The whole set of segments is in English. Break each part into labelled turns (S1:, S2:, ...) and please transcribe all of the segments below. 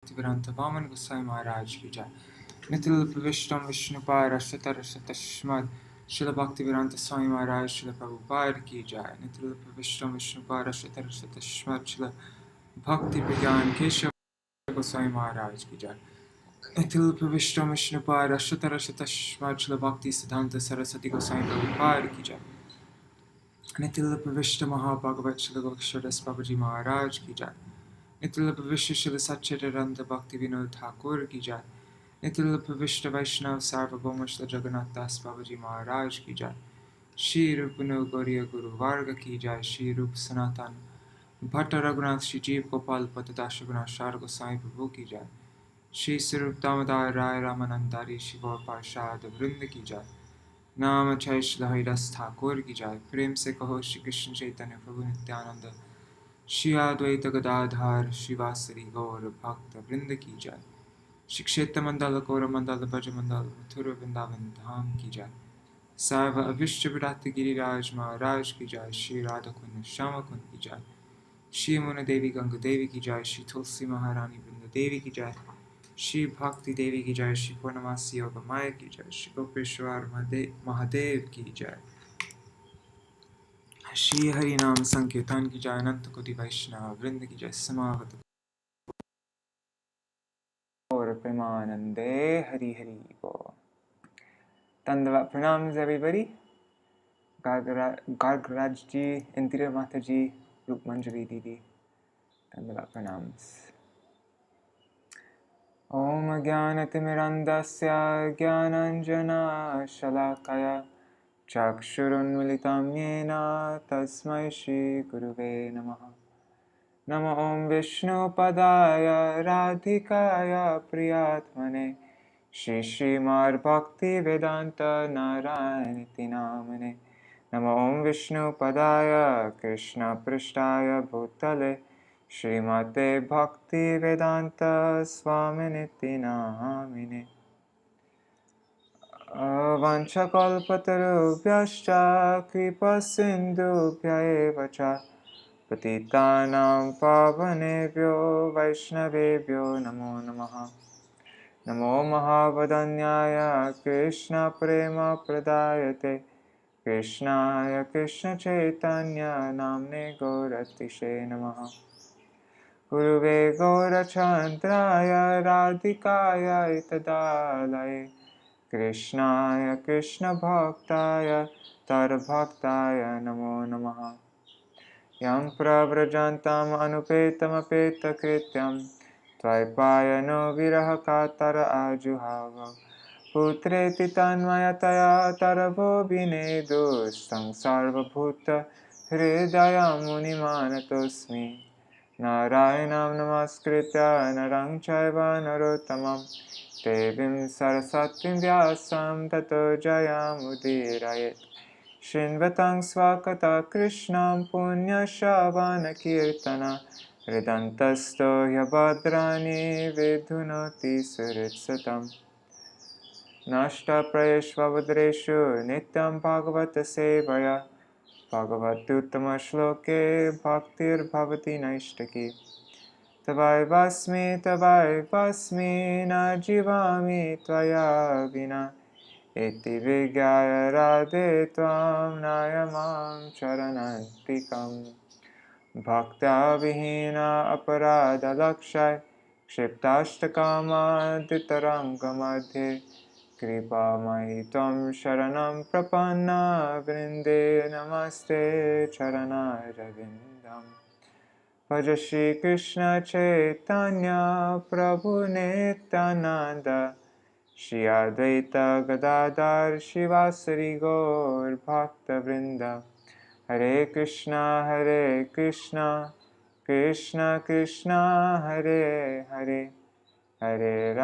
S1: भक्तिवेदांत वामन गोसाई महाराज की जय। नितिल विष्णु विष्णुपाद तस्मद श्रील भक्तिवेदांत स्वामी महाराज श्रील प्रभुपाद की जय। नितिल विष्णु विष्णुपाद तस्मद श्रील भक्ति विज्ञान केशव गोसाई महाराज की जय। नितिल विष्णु विष्णुपाद तस्मद श्रील भक्ति सिद्धांत सरस्वती गोसाई प्रभुपाद की जय। नितिल विष्णु महाभागवत श्रील गोक्षरदास बाबाजी महाराज की जय। नितिल विश्व शिव सच्चिदानंद भक्ति विनोद ठाकुर की जय। नितिल विष्णु वैष्णव सार्वभौम श्री जगन्नाथ दास बाबाजी महाराज की जय। श्री रूप गौरीय गुरु वर्ग की जय। श्री रूप सनातन भट्ट रघुनाथ श्री जीव गोपाल पत दास रघुनाथ शार गोसाई प्रभु की जय। श्री स्वरूप दामोदर राय रामानंदारी शिव पार्षद वृंद की जय। नाम जय श्री हरिदास ठाकुर की जय। प्रेम से कहो श्री कृष्ण चैतन्य प्रभु नित्यानंद श्री अद्वैत गदाधर शिवासरी गौर भक्त वृंद की जय। श्री क्षेत्र मंडल गौर मंडल ब्रज मंडल मथुर वृंदावन धाम की जय। सर्व अभिष्ट विराट गिरिराज महाराज की जय। श्री राधा कुंड श्याम कुंड की जय। श्री मुन देवी गंग देवी की जय। श्री तुलसी महारानी वृंद देवी की जय। श्री भक्ति देवी की जय। श्री पूर्णमासी योग माया की जय। श्री गोपेश्वर महादेव की जय। श्री हरि नाम संकीर्तन की जय। अनंत कोटि वैष्णव वृंद की जय। समागत और प्रेमानंदे हरि हरि बोल। Dandavad pranams everybody. Gargaraj ji, Indira Mata ji, Rup Manjari Didi. Dandavad pranams. Om Jnanatimirandasya Jnananjana Shalakaya Chakshurunmilitam Yena Tasmai Shri Guruve Namaha. Namo Om Vishnu Padaya Radhikaya Priyatmane Shri Śrīmad-Bhāgavatam Nārāyana Namane. Namo Om Vishnu Padaya Krishna Prishtaya Bhutale Śrīmate Bhaktivedanta Swaminiti Namine. Vanchakalpatarubhyascha kripa sindhubhya eva cha patitanam pavanebhyo vaishnavebhyo namo namaha. Namo Mahavadanyaya Krishna Prema Pradayate Krishnaya Krishna Chaitanya Namne Gauratishe Namaha. Guruve Gaurachandraya Radhikaya Itadalaye Krishnaya Krishna Bhaktaya Tarbhaktaya Namo Namaha. Yam Pravrajantam Anupetam Apeta Krityam Tvaipayano Virahakatara Ajuhava Putreti Tanmayataya Taravo Vinedu Sangsarvabhuta Hridaya Munimanatosmi Narayanam Namaskritya Narang Chaiva Narottamam Devim Sarasatvim Vyasam Tato Jayamudiraye Shinvatang Swakata Krishnam Punya Shavana Kirtana Ridantasto Yabhadrani Vidhunoti Suritsatam Nashta Prayeshvavadreshu Nityam Bhagavata Sevaya Bhagavatuttama Shloke Bhaktir Bhavati Naishtaki Tavai Vasmi Na Jivami Tvaya Vina Iti Vigyaya Radhe Tvam Nayamam Charanantikam Bhakta Vihina Aparada Lakshay Kshiptashtakama Ditaranga Madhe Kripa Mahitam Sharanam Prapanna Vrinde Namaste Charana Ravindam Bhaja Shri Krishna Chaitanya Prabhu Nityananda Shri Advaita Gadadhar Shivasari Gaur Bhakta Vrinda Hare Krishna Krishna Krishna Hare Hare Hare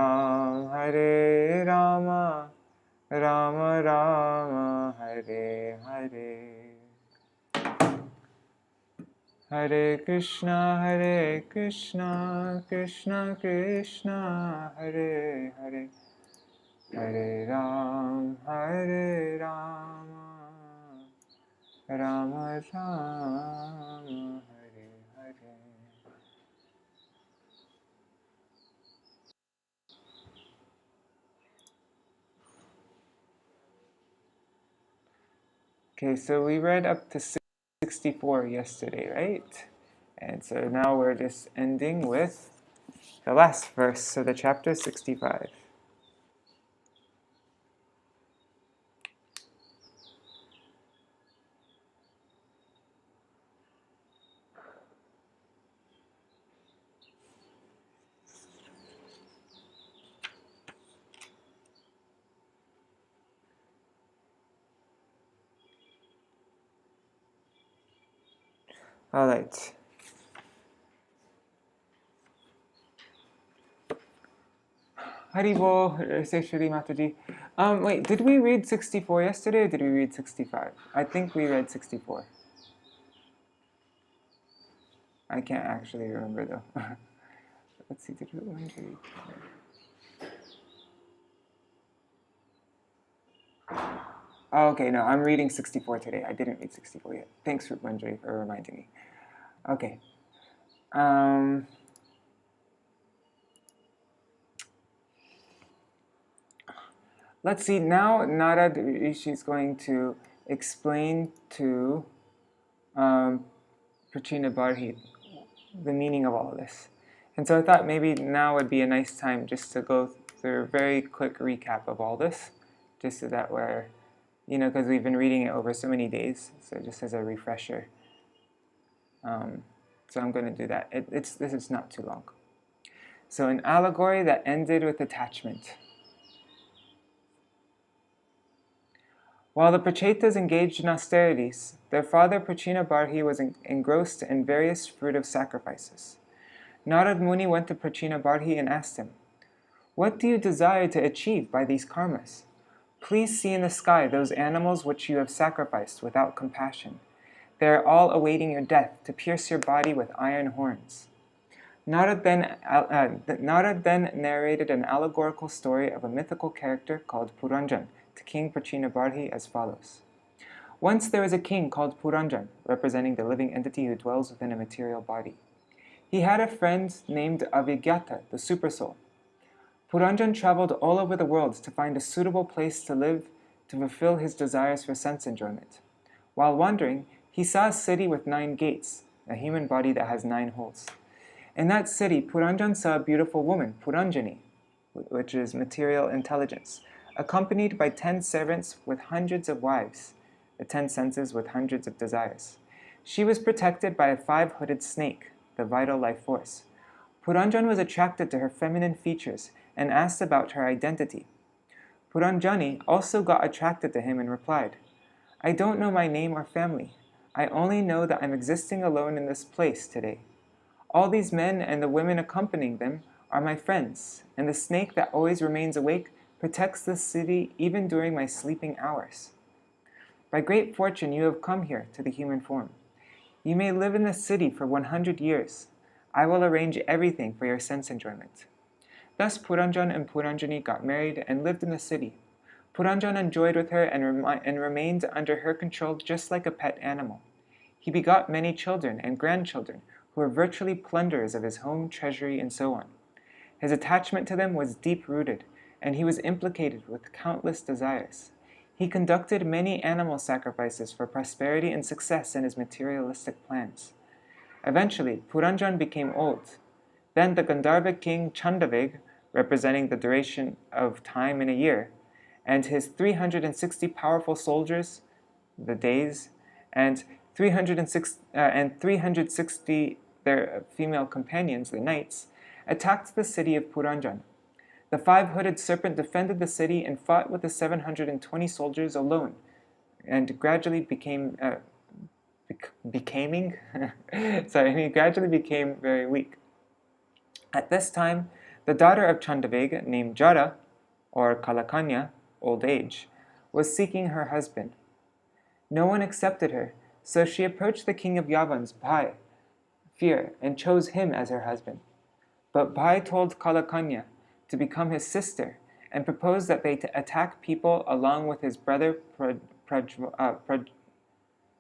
S1: Rama Rama Rama Hare Hare. Hare Krishna Krishna Krishna Hare Hare Hare Rama Rama Rama, Hare Hare. Okay, so we read up to 64 yesterday, right? And so now we're just ending with the last verse of the chapter 65. All right. Haribo, say Shri Mataji. Wait, did we read 64 yesterday or did we read 65? I think we read 64. I can't actually remember though. Let's see, did we read? Oh, okay, no, I'm reading 64 today. I didn't read 64 yet. Thanks, Manjari, for reminding me. Okay. Let's see, now Nārada Rishi is going to explain to Prācīnabarhi the meaning of all of this. And so I thought maybe now would be a nice time just to go through a very quick recap of all this, just so that we're, because we've been reading it over so many days, so just as a refresher. So I'm going to do that. This is not too long. So an allegory that ended with attachment. While the Prachetas engaged in austerities, their father Prācīnabarhi was engrossed in various fruitive sacrifices. Nārada Muni went to Prācīnabarhi and asked him, "What do you desire to achieve by these karmas? Please see in the sky those animals which you have sacrificed without compassion. They are all awaiting your death to pierce your body with iron horns." Nārada then narrated an allegorical story of a mythical character called Puranjan to King Prācīnabarhi as follows. Once there was a king called Puranjan, representing the living entity who dwells within a material body. He had a friend named Avigyata, the Supersoul. Puranjan traveled all over the world to find a suitable place to live to fulfill his desires for sense enjoyment. While wandering, he saw a city with 9 gates, a human body that has 9 holes. In that city, Puranjan saw a beautiful woman, Puranjani, which is material intelligence, accompanied by 10 servants with hundreds of wives, the 10 senses with hundreds of desires. She was protected by a 5-hooded snake, the vital life force. Puranjan was attracted to her feminine features and asked about her identity. Puranjani also got attracted to him and replied, "I don't know my name or family. I only know that I'm existing alone in this place today. All these men and the women accompanying them are my friends, and the snake that always remains awake protects this city even during my sleeping hours. By great fortune you have come here to the human form. You may live in this city for 100 years. I will arrange everything for your sense enjoyment." Thus Puranjan and Puranjani got married and lived in the city. Puranjan enjoyed with her and remained under her control just like a pet animal. He begot many children and grandchildren who were virtually plunderers of his home, treasury, and so on. His attachment to them was deep-rooted, and he was implicated with countless desires. He conducted many animal sacrifices for prosperity and success in his materialistic plans. Eventually, Puranjan became old. Then the Gandharva king Chandavig, representing the duration of time in a year, and his 360 powerful soldiers, the days, and 360 their female companions, the nights, attacked the city of Puranjan. The 5-hooded serpent defended the city and fought with the 720 soldiers alone, and gradually he gradually became very weak. At this time, the daughter of Chandavig, named Jara, or Kalakanya, old age, was seeking her husband. No one accepted her, so she approached the king of Yavans, Bhai, Fear, and chose him as her husband. But Bhai told Kalakanya to become his sister and proposed that they attack people along with his brother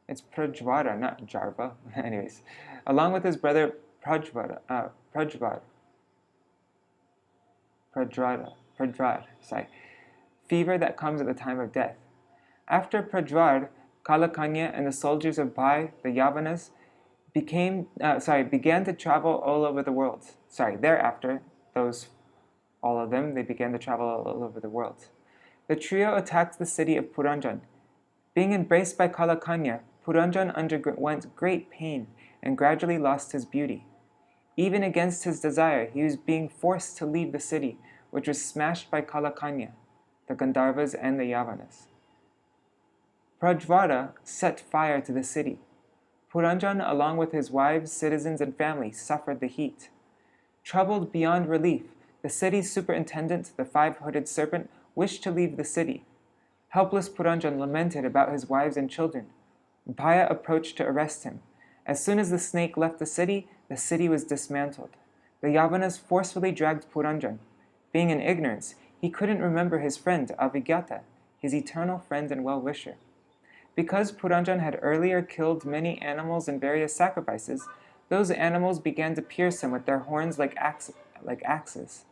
S1: it's Prajvara, not Jarva. Anyways, along with his brother Prajvara, fever that comes at the time of death. After Prajvar,
S2: Kalakanya and the soldiers of Bhai, the Yavanas, began to travel all over the world. Thereafter, all of them, they began to travel all over the world. The trio attacked the city of Puranjan. Being embraced by Kalakanya, Puranjan underwent great pain and gradually lost his beauty. Even against his desire, he was being forced to leave the city, which was smashed by Kalakanya, the Gandharvas and the Yavanas. Prajvara set fire to the city. Puranjan, along with his wives, citizens, and family, suffered the heat. Troubled beyond relief, the city's superintendent, the five-hooded serpent, wished to leave the city. Helpless Puranjan lamented about his wives and children. Bhaya approached to arrest him. As soon as the snake left the city was dismantled. The Yavanas forcefully dragged Puranjan. Being in ignorance, he couldn't remember his friend Avigyata, his eternal friend and well-wisher. Because Puranjan had earlier killed many animals in various sacrifices, those animals began to pierce him with their horns like axes.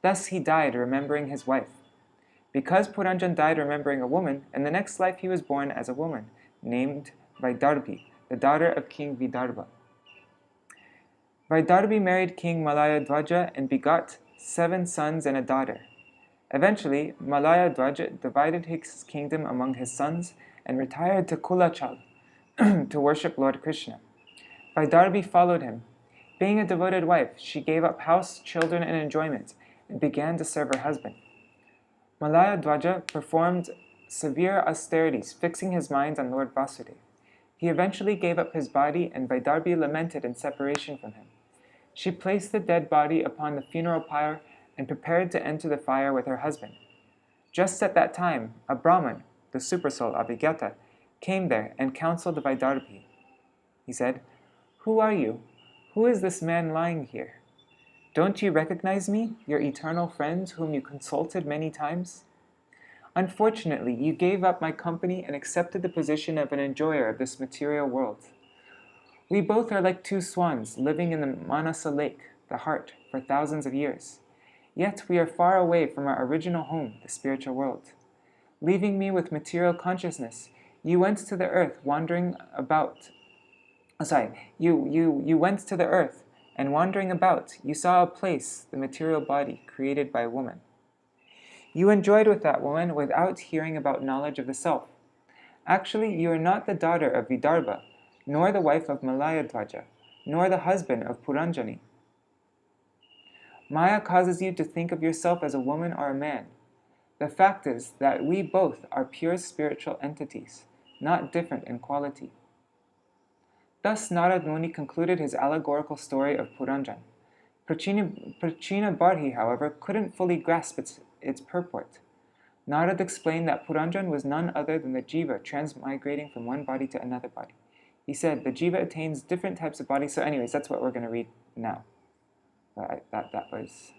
S2: Thus he died remembering his wife. Because Puranjan died remembering a woman, in the next life he was born as a woman, named Vaidarbhi, the daughter of King Vidarbha. Vaidarbhi married King Malayadwaja and begot 7 sons and a daughter. Eventually, Malayadwaja divided his kingdom among his sons and retired to Kulachal to worship Lord Krishna. Vaidarbhi followed him. Being a devoted wife, she gave up house, children, and enjoyment, and began to serve her husband. Malayadwaja performed severe austerities, fixing his mind on Lord Vasudeva. He eventually gave up his body, and Vaidarbhi lamented in separation from him. She placed the dead body upon the funeral pyre and prepared to enter the fire with her husband. Just at that time, a Brahman, the supersoul Abhigyata, came there and counseled Vaidarbhi. He said, "Who are you? Who is this man lying here? Don't you recognize me, your eternal friend whom you consulted many times? Unfortunately, you gave up my company and accepted the position of an enjoyer of this material world. We both are like 2 swans living in the Manasa lake, the heart, for thousands of years. Yet we are far away from our original home, the spiritual world. Leaving me with material consciousness, you went to the earth wandering about. You went to the earth, and wandering about, you saw a place, the material body, created by a woman. You enjoyed with that woman without hearing about knowledge of the self. Actually, you are not the daughter of Vidarbha, nor the wife of Malayadwaja, nor the husband of Puranjani. Maya causes you to think of yourself as a woman or a man. The fact is that we both are pure spiritual entities, not different in quality." Thus Nārada Muni concluded his allegorical story of Puranjan. Prācīnabarhi, however, couldn't fully grasp its purport. Nārada explained that Puranjan was none other than the jiva transmigrating from one body to another body. He said the jiva attains different types of bodies. So anyways, that's what we're going to read now. That was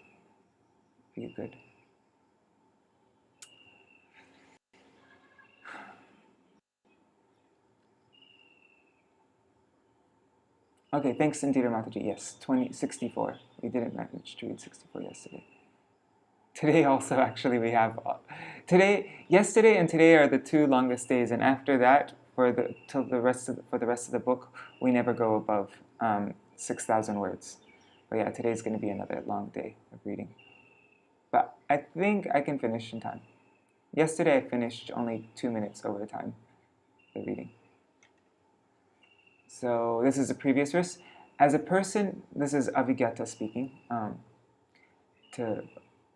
S2: pretty good. Okay, thanks, Indira Mataji. Yes, 64. We didn't manage to read 64 yesterday. Today also, actually, we have... yesterday and today are the 2 longest days, and after that, for the rest of the book, we never go above 6,000 words. But yeah, today's going to be another long day of reading. But I think I can finish in time. Yesterday I finished only 2 minutes over time the reading. So this is the previous verse. As a person, this is Avigyata speaking to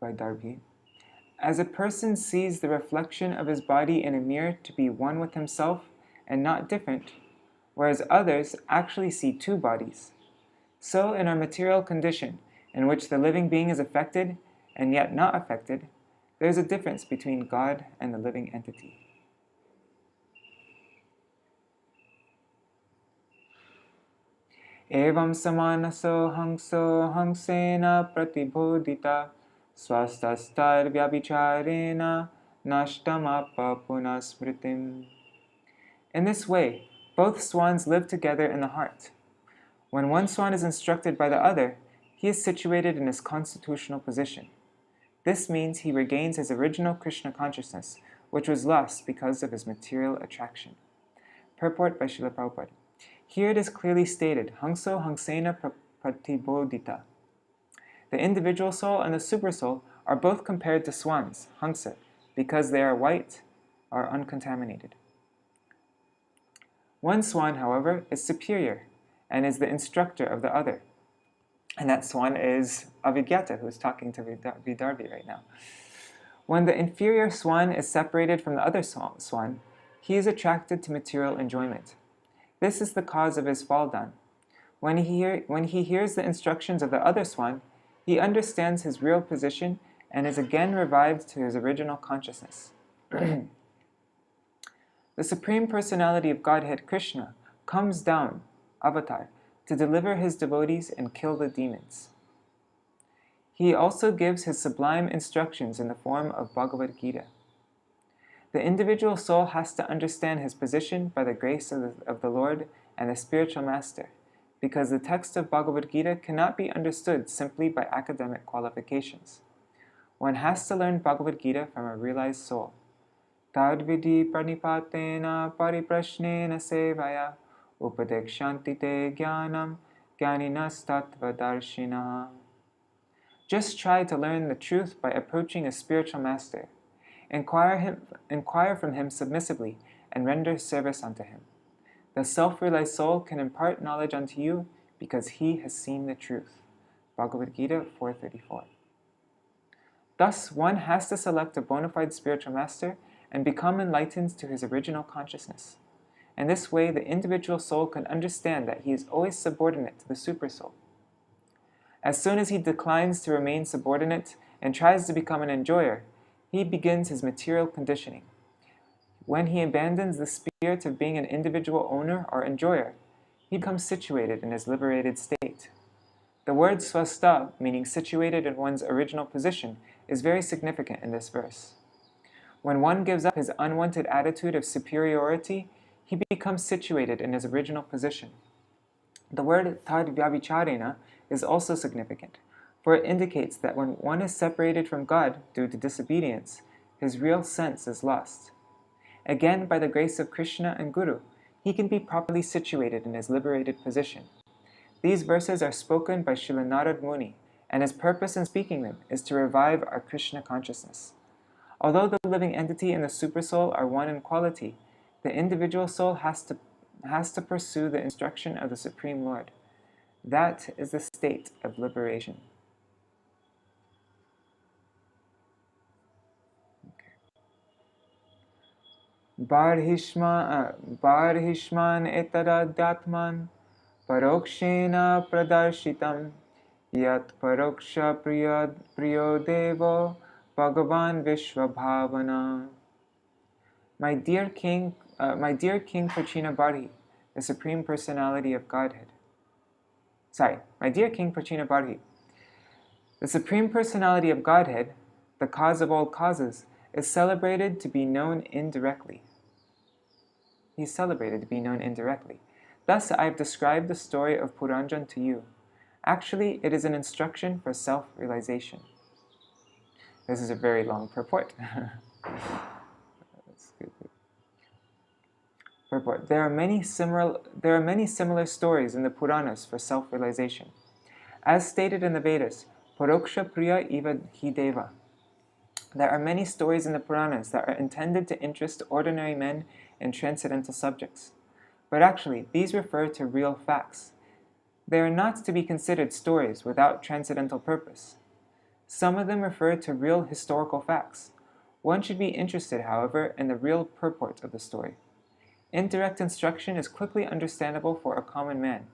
S2: Vaidarbhi. As a person sees the reflection of his body in a mirror to be one with himself and not different, whereas others actually see 2 bodies, so in our material condition, in which the living being is affected and yet not affected, there is a difference between God and the living entity. Evam samanaso hangsena pratibodhita swastastar vyabhicharena nashtamapa punasmritim. In this way, both swans live together in the heart. When one swan is instructed by the other, he is situated in his constitutional position. This means he regains his original Krishna consciousness, which was lost because of his material attraction. Purport by Srila Prabhupada. Here it is clearly stated, Hangso Hangsena Pratibodhita. The individual soul and the supersoul are both compared to swans, Hangsa, because they are white, are uncontaminated. One swan, however, is superior and is the instructor of the other. And that swan is Avigyata, who is talking to Vidarbhi right now. When the inferior swan is separated from the other swan, he is attracted to material enjoyment. This is the cause of his fall down. When he hears the instructions of the other swan, he understands his real position and is again revived to his original consciousness. The Supreme Personality of Godhead, Krishna, comes down, avatar, to deliver his devotees and kill the demons. He also gives his sublime instructions in the form of Bhagavad Gita. The individual soul has to understand his position by the grace of the Lord and the spiritual master, because the text of Bhagavad Gita cannot be understood simply by academic qualifications. One has to learn Bhagavad Gita from a realized soul. Tadvidi pranipatena pariprashnena sevaya upadekshanti te jnanam jnaninas tattvadarshina. Just try to learn the truth by approaching a spiritual master. Inquire from him submissively and render service unto him. The self-realized soul can impart knowledge unto you because he has seen the truth. Bhagavad Gita 4:34. Thus, one has to select a bona fide spiritual master and become enlightened to his original consciousness. In this way, the individual soul can understand that he is always subordinate to the supersoul. As soon as he declines to remain subordinate and tries to become an enjoyer, he begins his material conditioning. When he abandons the spirit of being an individual owner or enjoyer, he becomes situated in his liberated state. The word swasta, meaning situated in one's original position, is very significant in this verse. When one gives up his unwanted attitude of superiority, he becomes situated in his original position. The word tad vyavicharena is also significant, for it indicates that when one is separated from God due to disobedience, his real sense is lost. Again, by the grace of Krishna and Guru, he can be properly situated in his liberated position. These verses are spoken by Srila Nārada Muni, and his purpose in speaking them is to revive our Krishna consciousness. Although the living entity and the supersoul are one in quality, the individual soul has to pursue the instruction of the Supreme Lord. That is the state of liberation. Barhishman etadadatman parokshena pradarshitam yat paroksha priyo devo bhagavan vishvabhavana. My dear King Prācīnabarhi, the Supreme Personality of Godhead. My dear King Prācīnabarhi, the Supreme Personality of Godhead, the cause of all causes, is celebrated to be known indirectly. He is celebrated to be known indirectly. Thus, I have described the story of Puranjan to you. Actually, it is an instruction for self-realization. This is a very long purport. Purport. There are many similar stories in the Puranas for self-realization. As stated in the Vedas, Paroksha Priya Iva Hi Deva. There are many stories in the Puranas that are intended to interest ordinary men in transcendental subjects. But actually, these refer to real facts. They are not to be considered stories without transcendental purpose. Some of them refer to real historical facts. One should be interested, however, in the real purport of the story. Indirect instruction is quickly understandable for a common man.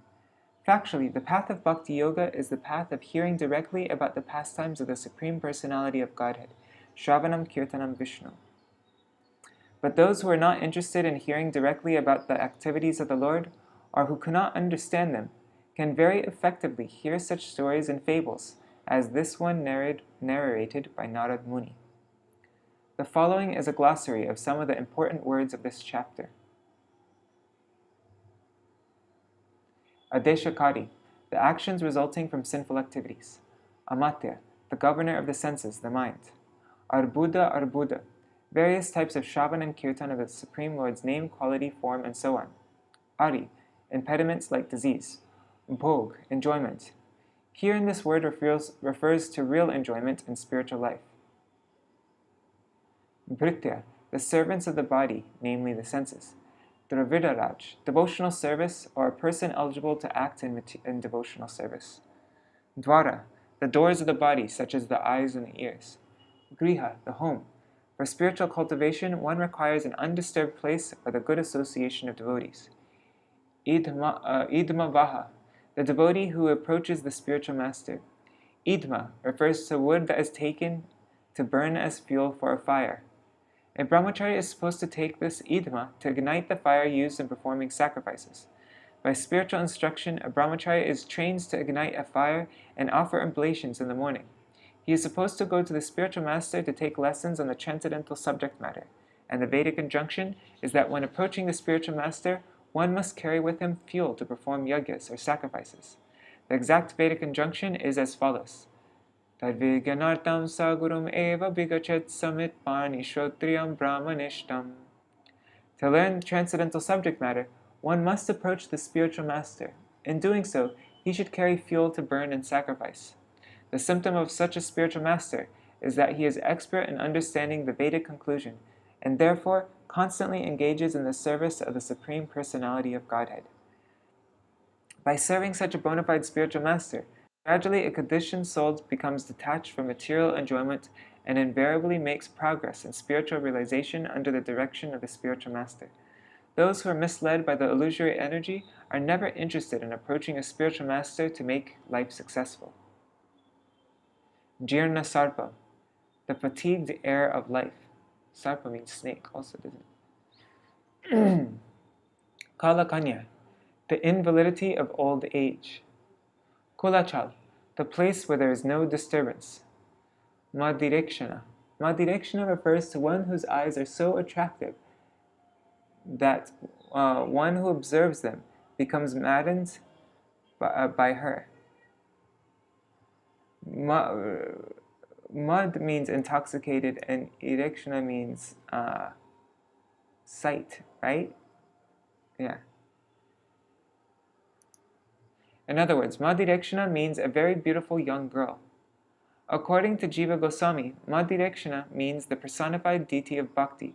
S2: Factually, the path of Bhakti Yoga is the path of hearing directly about the pastimes of the Supreme Personality of Godhead, Shravanam Kirtanam Vishnu. But those who are not interested in hearing directly about the activities of the Lord, or who cannot understand them, can very effectively hear such stories and fables as this one narrated by Nārada Muni. The following is a glossary of some of the important words of this chapter. Adeshakari, the actions resulting from sinful activities. Amatya, the governor of the senses, the mind. Arbuda, various types of Shravan and Kirtan of the Supreme Lord's name, quality, form, and so on. Ari, impediments like disease. Bhog, enjoyment. Here in this word refers to real enjoyment in spiritual life. Bhritya, the servants of the body, namely the senses. Dravidaraj, devotional service, or a person eligible to act in devotional service. Dwara, the doors of the body, such as the eyes and the ears. Griha, the home. For spiritual cultivation, one requires an undisturbed place or the good association of devotees. Idma Vaha, the devotee who approaches the spiritual master. Idma refers to wood that is taken to burn as fuel for a fire. A brahmachari is supposed to take this idma to ignite the fire used in performing sacrifices. By spiritual instruction, a brahmachari is trained to ignite a fire and offer oblations in the morning. He is supposed to go to the spiritual master to take lessons on the transcendental subject matter, and the Vedic injunction is that when approaching the spiritual master, one must carry with him fuel to perform yagyas or sacrifices. The exact Vedic injunction is as follows. Tadvigyanartam sagurum eva bigachet samit pani shrotriyam brahmanishtam. To learn transcendental subject matter, one must approach the spiritual master. In doing so, he should carry fuel to burn and sacrifice. The symptom of such a spiritual master is that he is expert in understanding the Vedic conclusion, and therefore constantly engages in the service of the Supreme Personality of Godhead. By serving such a bona fide spiritual master, gradually a conditioned soul becomes detached from material enjoyment and invariably makes progress in spiritual realization under the direction of the spiritual master. Those who are misled by the illusory energy are never interested in approaching a spiritual master to make life successful. Jirna Sarpa, the fatigued air of life. Sarpa means snake also, doesn't it? Kala Kanya, the invalidity of old age. Kulachal, the place where there is no disturbance. Madhirekshana. Madhirekshana refers to one whose eyes are so attractive that one who observes them becomes maddened by her. Mad means intoxicated, and erekshana means sight, right? Yeah. In other words, Madhirekshana means a very beautiful young girl. According to Jiva Goswami, Madhirekshana means the personified deity of bhakti.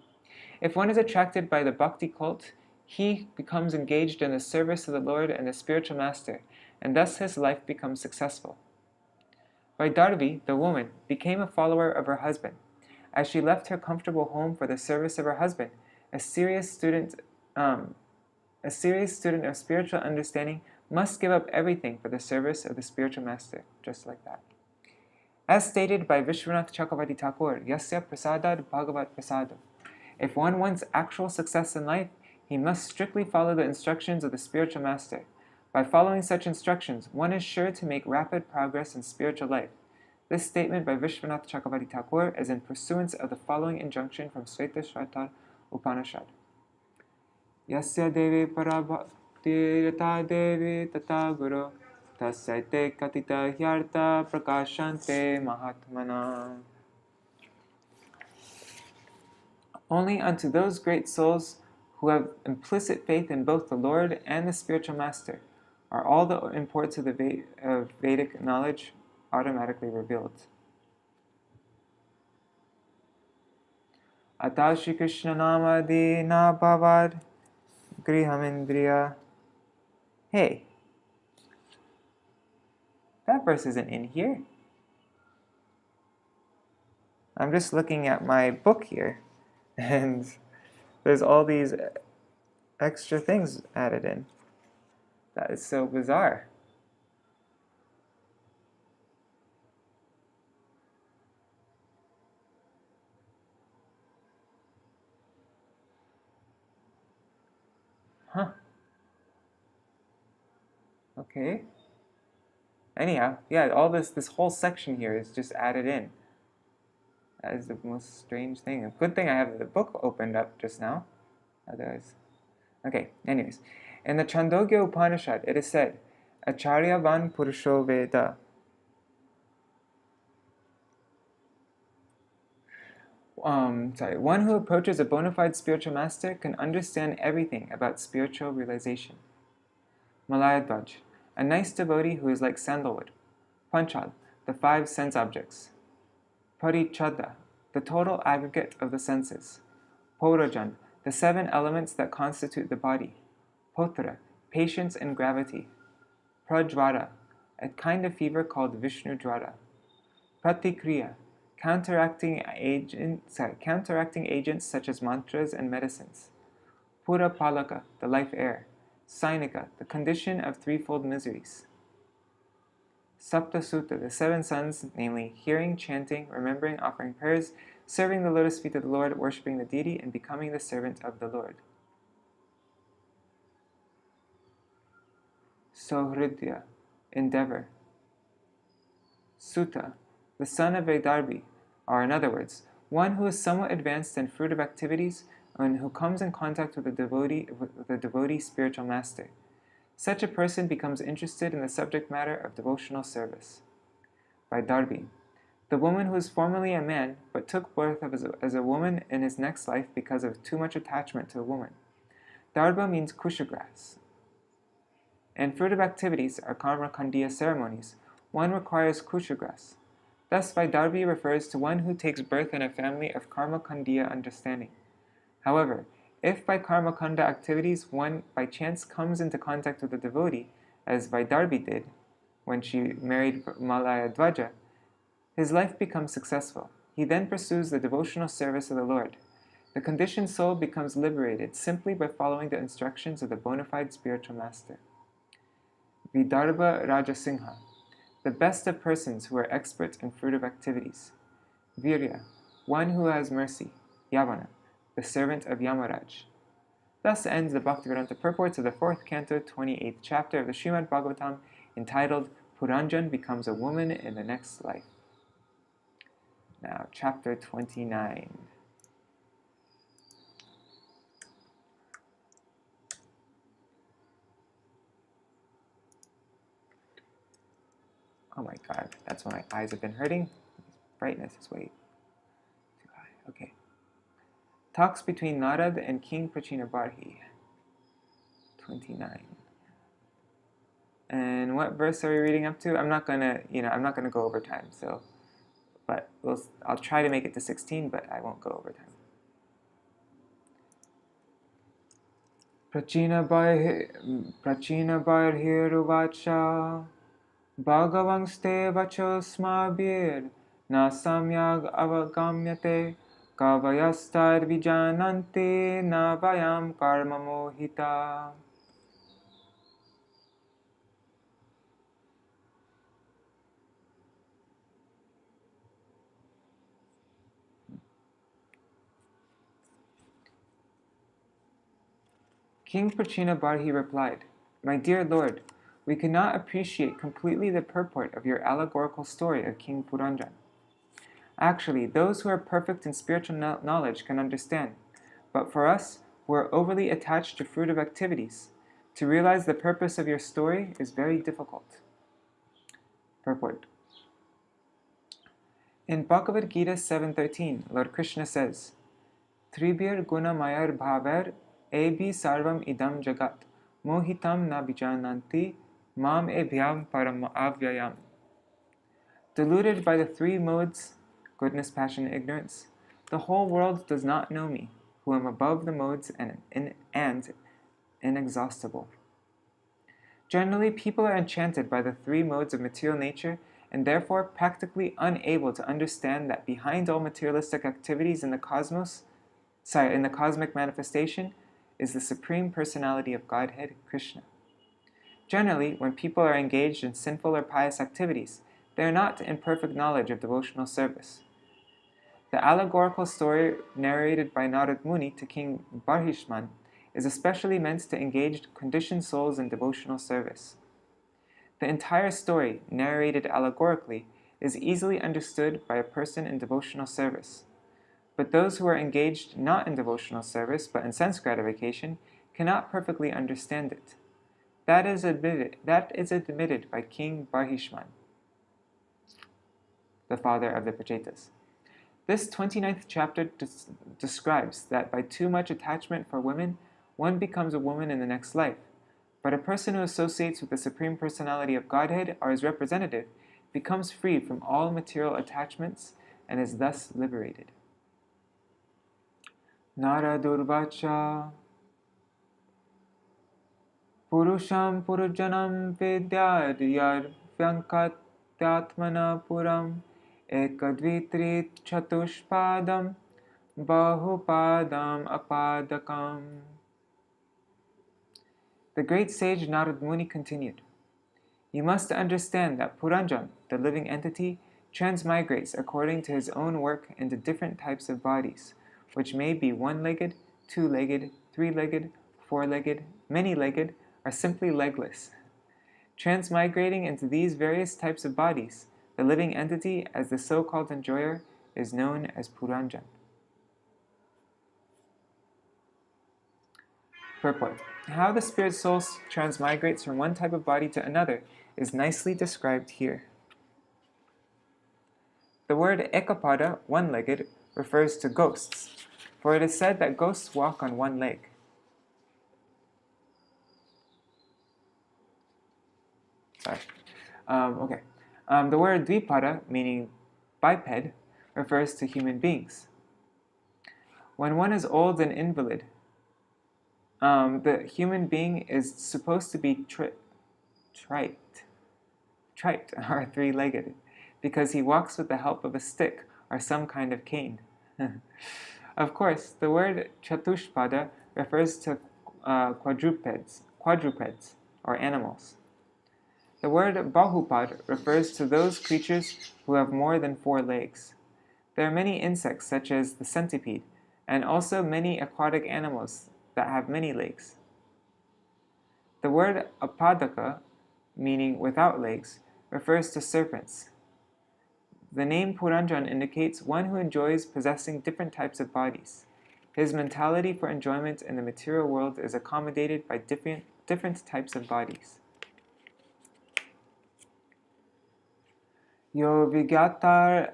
S2: If one is attracted by the bhakti cult, he becomes engaged in the service of the Lord and the spiritual master, and thus his life becomes successful. Vaidarvi, the woman, became a follower of her husband. As she left her comfortable home for the service of her husband, a serious student of spiritual understanding must give up everything for the service of the spiritual master, just like that. As stated by Vishwanath Chakravarti Thakur, Yasya prasadad bhagavat prasadam. If one wants actual success in life, he must strictly follow the instructions of the spiritual master. By following such instructions, one is sure to make rapid progress in spiritual life. This statement by Vishwanath Chakravarti Thakur is in pursuance of the following injunction from Shvetashvatar Upanishad. Yasya devi parabhaktirata devi tata guru tasyaite katita hyarta prakashante mahatmana. Only unto those great souls who have implicit faith in both the Lord and the spiritual master are all the imports of the Vedic knowledge automatically revealed. Ata Shri Krishna Namadi na bhavad grihamindriya. Hey, that verse isn't in here. I'm just looking at my book here, and there's all these extra things added in. That is so bizarre. Huh. Okay. Anyhow, yeah, all this whole section here is just added in. That is the most strange thing. A good thing I have the book opened up just now. Otherwise. Okay, anyways. In the Chandogya Upanishad, it is said, Acharyavan Purusho Veda. One who approaches a bona fide spiritual master can understand everything about spiritual realization. Malayadvaj, a nice devotee who is like sandalwood. Panchal, the 5 sense objects. Parichada, the total aggregate of the senses. Porojan, the 7 elements that constitute the body. Potra, patience and gravity. Prajvara, a kind of fever called Vishnu Dwara. Pratikriya, counteracting agents such as mantras and medicines. Purapalaka, the life air. Sainika, the condition of threefold miseries. Sapta Sutta, the 7 sons, namely hearing, chanting, remembering, offering prayers, serving the lotus feet of the Lord, worshipping the deity, and becoming the servant of the Lord. Sohridya, endeavor. Sutta, the son of Vedarbi, or in other words, one who is somewhat advanced in fruitive activities and who comes in contact with a devotee spiritual master. Such a person becomes interested in the subject matter of devotional service. Vaidarbi, the woman who was formerly a man but took birth as a woman in his next life because of too much attachment to a woman. Darba means kushagrass. In fruitive activities or karma kandiya ceremonies, one requires kushagrass. Thus, Vaidarbi refers to one who takes birth in a family of karma kandiya understanding. However, if by karma kanda activities one by chance comes into contact with a devotee, as Vaidarbi did when she married Malayadvaja, his life becomes successful. He then pursues the devotional service of the Lord. The conditioned soul becomes liberated simply by following the instructions of the bona fide spiritual master. Vidarbha Rajasingha, the best of persons who are experts in fruitive activities. Virya, one who has mercy. Yavana, the servant of Yamaraj. Thus ends the Bhaktivedanta purports of the 4th canto, 28th chapter of the Śrīmad-Bhāgavatam, entitled Puranjan Becomes a Woman in the Next Life. Now, chapter 29. Oh my god, that's why my eyes have been hurting. Brightness is way too high. Okay. Talks between Nārada and King Prācīnabarhi. 29. And what verse are we reading up to? I'm not gonna go over time, but I'll try to make it to 16, but I won't go over time. Prācīnabarhiruvacha Bhagavangste vachosmabhir na samyag avagamyate kavayastad vijanante na vayam karma mohita. King Prācīnabarhi replied, "My dear Lord, we cannot appreciate completely the purport of your allegorical story of King Puranjan. Actually, those who are perfect in spiritual knowledge can understand, but for us, who are overly attached to fruitive activities, to realize the purpose of your story is very difficult." Purport. In Bhagavad Gita 7.13, Lord Krishna says, "Tribhir guna mayar bhaver ebhi sarvam idam jagat mohitam na vijananti mam ebhyam param avyayam." Deluded by the 3 modes, goodness, passion, and ignorance, the whole world does not know me, who am above the modes and inexhaustible. Generally, people are enchanted by the 3 modes of material nature and therefore practically unable to understand that behind all materialistic activities in the cosmic manifestation is the Supreme Personality of Godhead, Krishna. Generally, when people are engaged in sinful or pious activities, they are not in perfect knowledge of devotional service. The allegorical story narrated by Nārada Muni to King Barhishman is especially meant to engage conditioned souls in devotional service. The entire story, narrated allegorically, is easily understood by a person in devotional service. But those who are engaged not in devotional service but in sense gratification cannot perfectly understand it. That is admitted by King Barhishman, the father of the Prachetas. This 29th chapter describes that by too much attachment for women, one becomes a woman in the next life. But a person who associates with the Supreme Personality of Godhead or his representative becomes free from all material attachments and is thus liberated. Nāradurvacha Purusham Purujanam Vidyadyar Vyankatyatmana Puram Ekadvitri Chatushpadam Bahupadam Apadakam. The great sage Nārada Muni continued, "You must understand that Puranjan, the living entity, transmigrates according to his own work into different types of bodies, which may be one-legged, two-legged, three-legged, four-legged, many-legged, or simply legless. Transmigrating into these various types of bodies, the living entity, as the so-called enjoyer, is known as Puranjan." Purport. How the spirit soul transmigrates from one type of body to another is nicely described here. The word ekapada, one-legged, refers to ghosts, for it is said that ghosts walk on one leg. The word dvipada, meaning biped, refers to human beings. When one is old and invalid, the human being is supposed to be trite, or three-legged, because he walks with the help of a stick or some kind of cane. Of course, the word chatushpada refers to quadrupeds, or animals. The word bahupad refers to those creatures who have more than 4 legs. There are many insects, such as the centipede, and also many aquatic animals that have many legs. The word apadaka, meaning without legs, refers to serpents. The name Puranjan indicates one who enjoys possessing different types of bodies. His mentality for enjoyment in the material world is accommodated by different types of bodies. Yo vigyata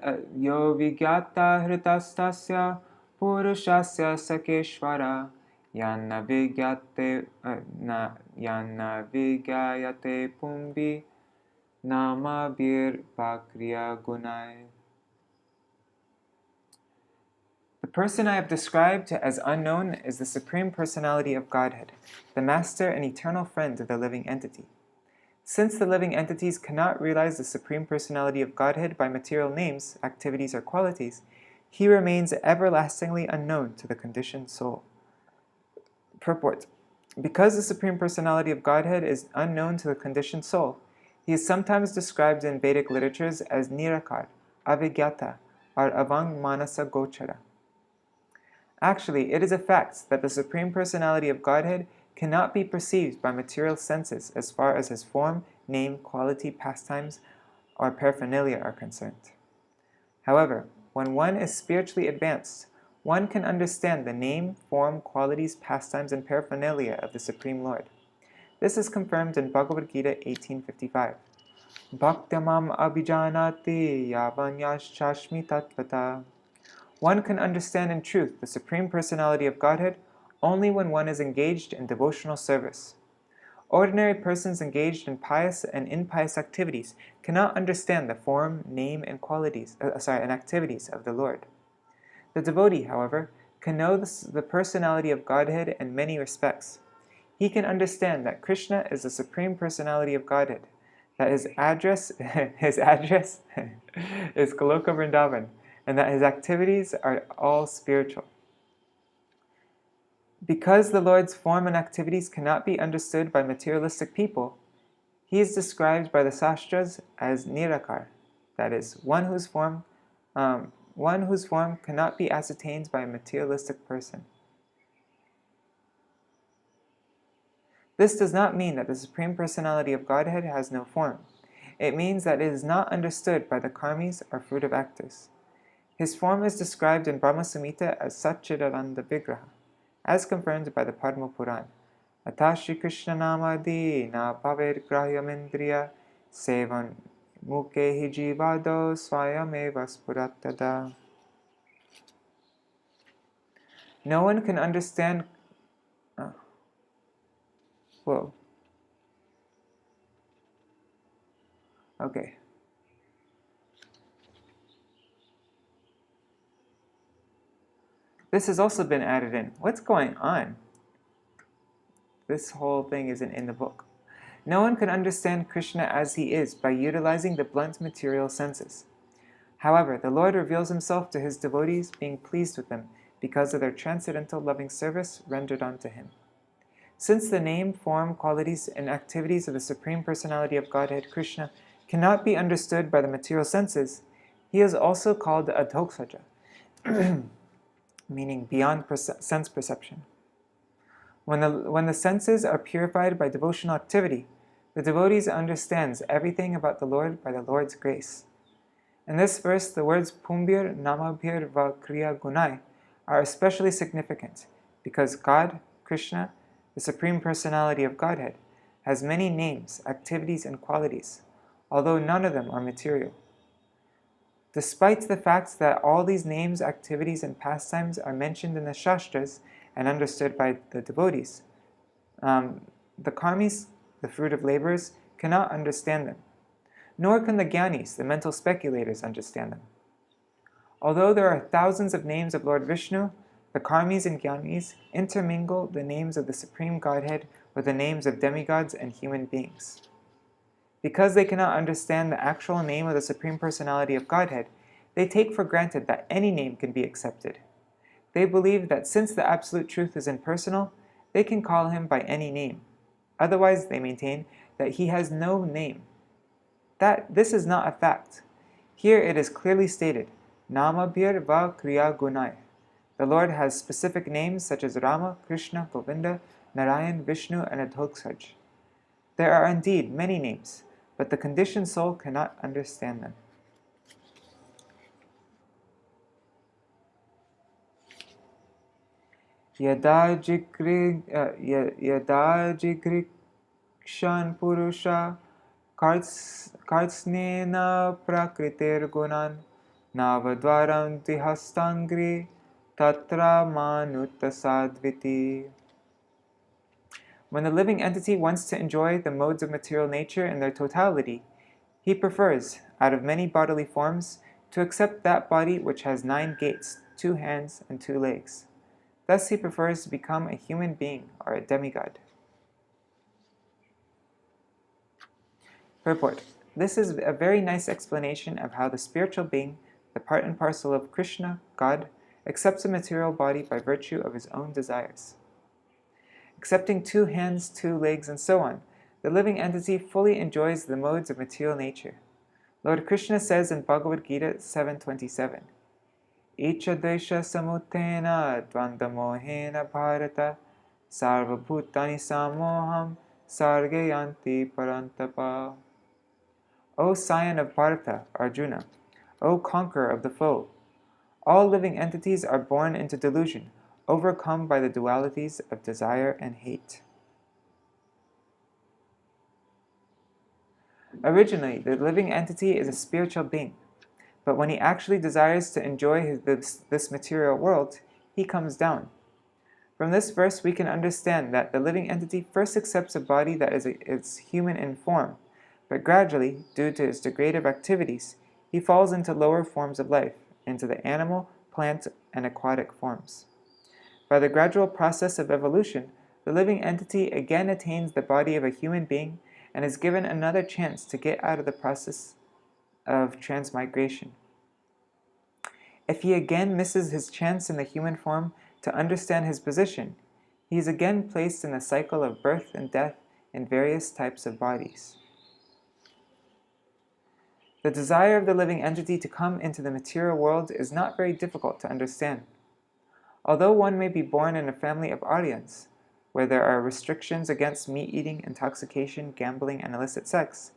S2: hritastasya purushasya sakeshvara yana vigyayate pumbi nama bir bakriya gunai. The person I have described as unknown is the Supreme Personality of Godhead, the Master and eternal friend of the living entity. Since the living entities cannot realize the Supreme Personality of Godhead by material names, activities, or qualities, he remains everlastingly unknown to the conditioned soul. Purport. Because the Supreme Personality of Godhead is unknown to the conditioned soul, he is sometimes described in Vedic literatures as Nirakar, Avigyata, or Avang Manasa Gochara. Actually, it is a fact that the Supreme Personality of Godhead cannot be perceived by material senses as far as his form, name, quality, pastimes, or paraphernalia are concerned. However, when one is spiritually advanced, one can understand the name, form, qualities, pastimes, and paraphernalia of the Supreme Lord. This is confirmed in Bhagavad Gita 18:55. Bhaktyamam abhijanati yavanyaschashmi tatvata. One can understand in truth the Supreme Personality of Godhead only when one is engaged in devotional service. Ordinary persons engaged in pious and impious activities cannot understand the form, name, and and activities of the Lord. The devotee, however, can know the personality of Godhead in many respects. He can understand that Krishna is the Supreme Personality of Godhead, that his address is Goloka Vrindavan, and that his activities are all spiritual. Because the Lord's form and activities cannot be understood by materialistic people, he is described by the Sastras as Nirakar, that is, one whose form cannot be ascertained by a materialistic person. This does not mean that the Supreme Personality of Godhead has no form. It means that it is not understood by the karmis or fruitive actors. His form is described in Brahma Samhita as Satchidananda Vigraha, as confirmed by the Padma Puran. Atashi Krishna Namadi na Paved Grahyamendriya Sevan Muke Hijivado Swayameva Spuratada. No one can understand... Whoa. Okay. This has also been added in. What's going on? This whole thing isn't in the book. No one can understand Krishna as he is by utilizing the blunt material senses. However, the Lord reveals himself to his devotees, being pleased with them because of their transcendental loving service rendered unto him. Since the name, form, qualities, and activities of the Supreme Personality of Godhead, Krishna, cannot be understood by the material senses, he is also called adhoksaja, meaning beyond sense perception. When the senses are purified by devotional activity, the devotee understands everything about the Lord by the Lord's grace. In this verse, the words Pumbir, Namabhir, Va Kriya Gunai are especially significant because God, Krishna, the Supreme Personality of Godhead, has many names, activities, and qualities, although none of them are material. Despite the fact that all these names, activities, and pastimes are mentioned in the Shastras and understood by the devotees, the karmis, the fruit of labors, cannot understand them, nor can the jnanis, the mental speculators, understand them. Although there are thousands of names of Lord Vishnu, the karmis and jnanis intermingle the names of the Supreme Godhead with the names of demigods and human beings. Because they cannot understand the actual name of the Supreme Personality of Godhead, they take for granted that any name can be accepted. They believe that since the Absolute Truth is impersonal, they can call him by any name. Otherwise, they maintain that he has no name. This is not a fact. Here it is clearly stated, Namabhir va Kriya Gunai. The Lord has specific names such as Rama, Krishna, Govinda, Narayan, Vishnu, and Adhoksaj. There are indeed many names, but the conditioned soul cannot understand them. Yada jigrikshan purusha kartsnena prakritir gunan navadvaram dihastangri tatra manutasadviti. When the living entity wants to enjoy the modes of material nature in their totality, he prefers, out of many bodily forms, to accept that body which has 9 gates, 2 hands, and 2 legs. Thus he prefers to become a human being or a demigod. Purport. This is a very nice explanation of how the spiritual being, the part and parcel of Krishna, God, accepts a material body by virtue of his own desires. Accepting 2 hands, 2 legs, and so on, the living entity fully enjoys the modes of material nature. Lord Krishna says in Bhagavad Gita 7:27, Icha desha samutena dvandamohena bharata sarvabhutani samoham sargayanti parantapa. O scion of Bharata, Arjuna, O conqueror of the foe, all living entities are born into delusion, overcome by the dualities of desire and hate. Originally, the living entity is a spiritual being, but when he actually desires to enjoy this material world, he comes down. From this verse, we can understand that the living entity first accepts a body that is human in form, but gradually, due to his degradative activities, he falls into lower forms of life, into the animal, plant, and aquatic forms. By the gradual process of evolution, the living entity again attains the body of a human being and is given another chance to get out of the process of transmigration. If he again misses his chance in the human form to understand his position, he is again placed in the cycle of birth and death in various types of bodies. The desire of the living entity to come into the material world is not very difficult to understand. Although one may be born in a family of Aryans, where there are restrictions against meat-eating, intoxication, gambling, and illicit sex,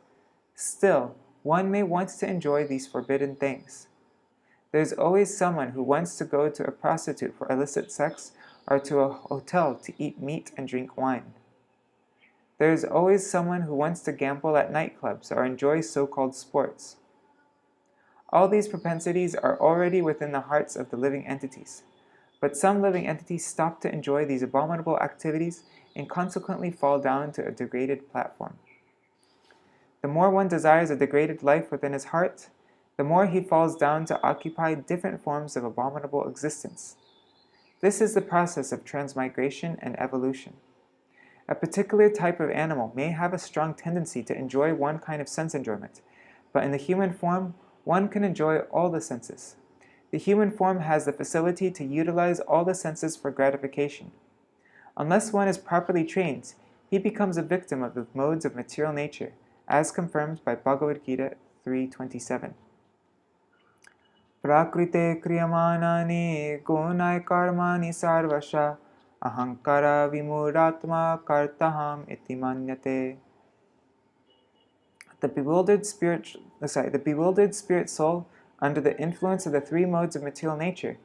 S2: still, one may want to enjoy these forbidden things. There's always someone who wants to go to a prostitute for illicit sex or to a hotel to eat meat and drink wine. There is always someone who wants to gamble at nightclubs or enjoy so-called sports. All these propensities are already within the hearts of the living entities, But some living entities stop to enjoy these abominable activities and consequently fall down to a degraded platform. The more one desires a degraded life within his heart, the more he falls down to occupy different forms of abominable existence. This is the process of transmigration and evolution. A particular type of animal may have a strong tendency to enjoy one kind of sense enjoyment, but in the human form, one can enjoy all the senses. The human form has the facility to utilize all the senses for gratification. Unless one is properly trained, he becomes a victim of the modes of material nature, as confirmed by Bhagavad Gita 3:27. Prakrite kriyamanani gunai karmani sarvasha ahankara vimuratma kartaham iti manyate. The bewildered spirit soul, under the influence of the three modes of material nature,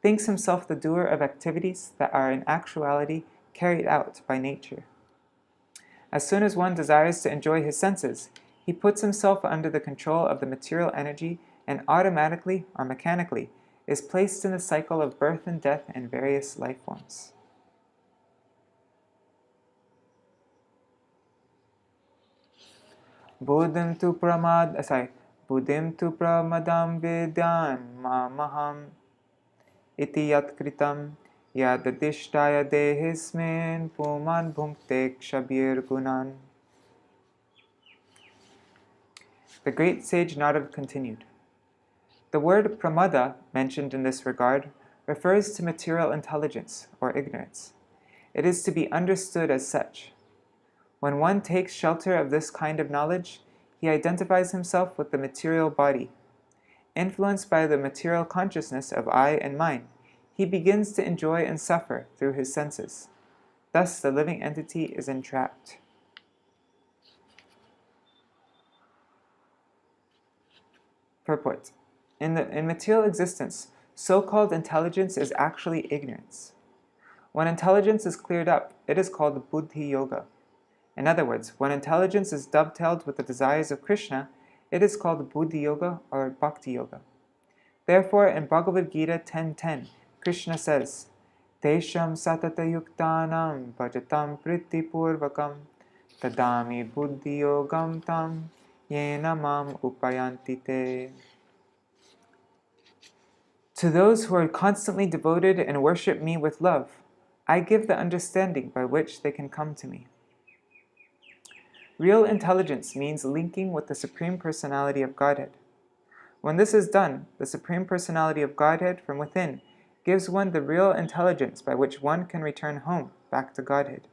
S2: thinks himself the doer of activities that are in actuality carried out by nature. As soon as one desires to enjoy his senses, he puts himself under the control of the material energy and automatically or mechanically is placed in the cycle of birth and death in various life forms. Buddhim tu pramadam vidyan mamaham iti yat kritam yadadishtaya dehismin puman bhunkte kshabir gunan. The great sage Nārada continued, the word pramada mentioned in this regard refers to material intelligence or ignorance. It is to be understood as such. When one takes shelter of this kind of knowledge, he identifies himself with the material body. Influenced by the material consciousness of I and mine, he begins to enjoy and suffer through his senses. Thus, the living entity is entrapped. Purport. In material existence, so-called intelligence is actually ignorance. When intelligence is cleared up, it is called buddhi yoga. In other words, when intelligence is dovetailed with the desires of Krishna, it is called buddhi yoga or bhakti yoga. Therefore, in Bhagavad Gita 10:10, Krishna says, Tesham satata yuktanam bhajatam priti purvakam tadami buddhi yogam tam yena mam upayanti te. To those who are constantly devoted and worship me with love, I give the understanding by which they can come to me. Real intelligence means linking with the Supreme Personality of Godhead. When this is done, the Supreme Personality of Godhead from within gives one the real intelligence by which one can return home, back to Godhead.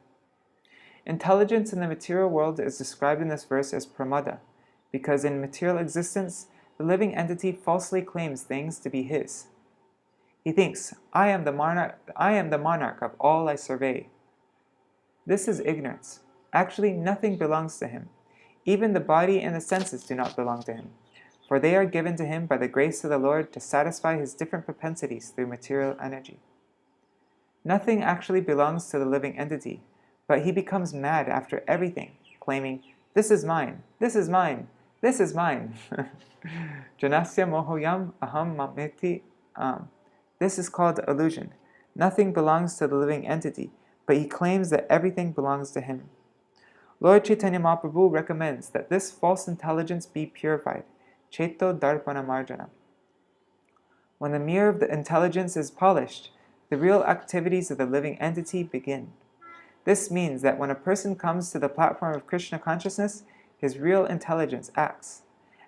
S2: Intelligence in the material world is described in this verse as pramada, because in material existence, the living entity falsely claims things to be his. He thinks, I am the monarch of all I survey. This is ignorance. Actually, nothing belongs to him. Even the body and the senses do not belong to him, for they are given to him by the grace of the Lord to satisfy his different propensities through material energy. Nothing actually belongs to the living entity, but he becomes mad after everything, claiming, this is mine, this is mine, this is mine. Janasya mohoyam aham mameti. This is called illusion. Nothing belongs to the living entity, but he claims that everything belongs to him. Lord Chaitanya Mahaprabhu recommends that this false intelligence be purified, Cheto Darpana Marjana. When the mirror of the intelligence is polished, the real activities of the living entity begin. This means that when a person comes to the platform of Krishna consciousness, his real intelligence acts.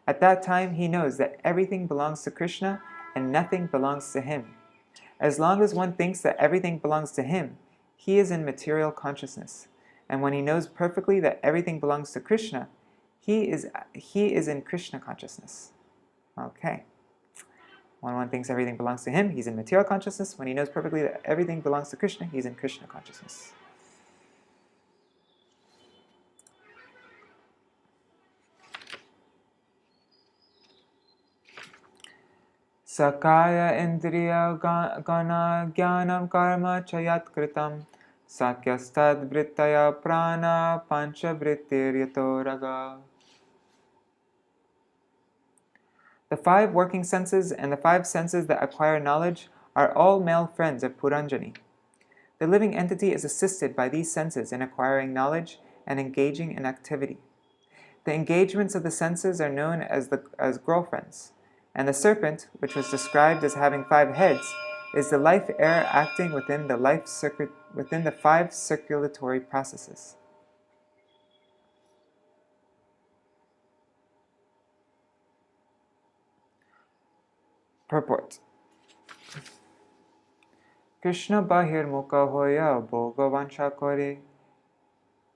S2: At that time, he knows that everything belongs to Krishna and nothing belongs to him. As long as one thinks that everything belongs to him, he is in material consciousness. And when he knows perfectly that everything belongs to Krishna, he is in Krishna consciousness. Okay. When one thinks everything belongs to him, he's in material consciousness. When he knows perfectly that everything belongs to Krishna, he's in Krishna consciousness. Sakaya indriya gana jnanam karma chayat kritam sakyastad vrittaya prana pancha vrittiryato raga. The 5 working senses and the 5 senses that acquire knowledge are all male friends of Puranjani. The living entity is assisted by these senses in acquiring knowledge and engaging in activity. The engagements of the senses are known as girlfriends, and the serpent, which was described as having 5 heads, is the life air acting within the 5 circulatory processes. Purport. Krishna bahir mukha hoya bhogavansha kore,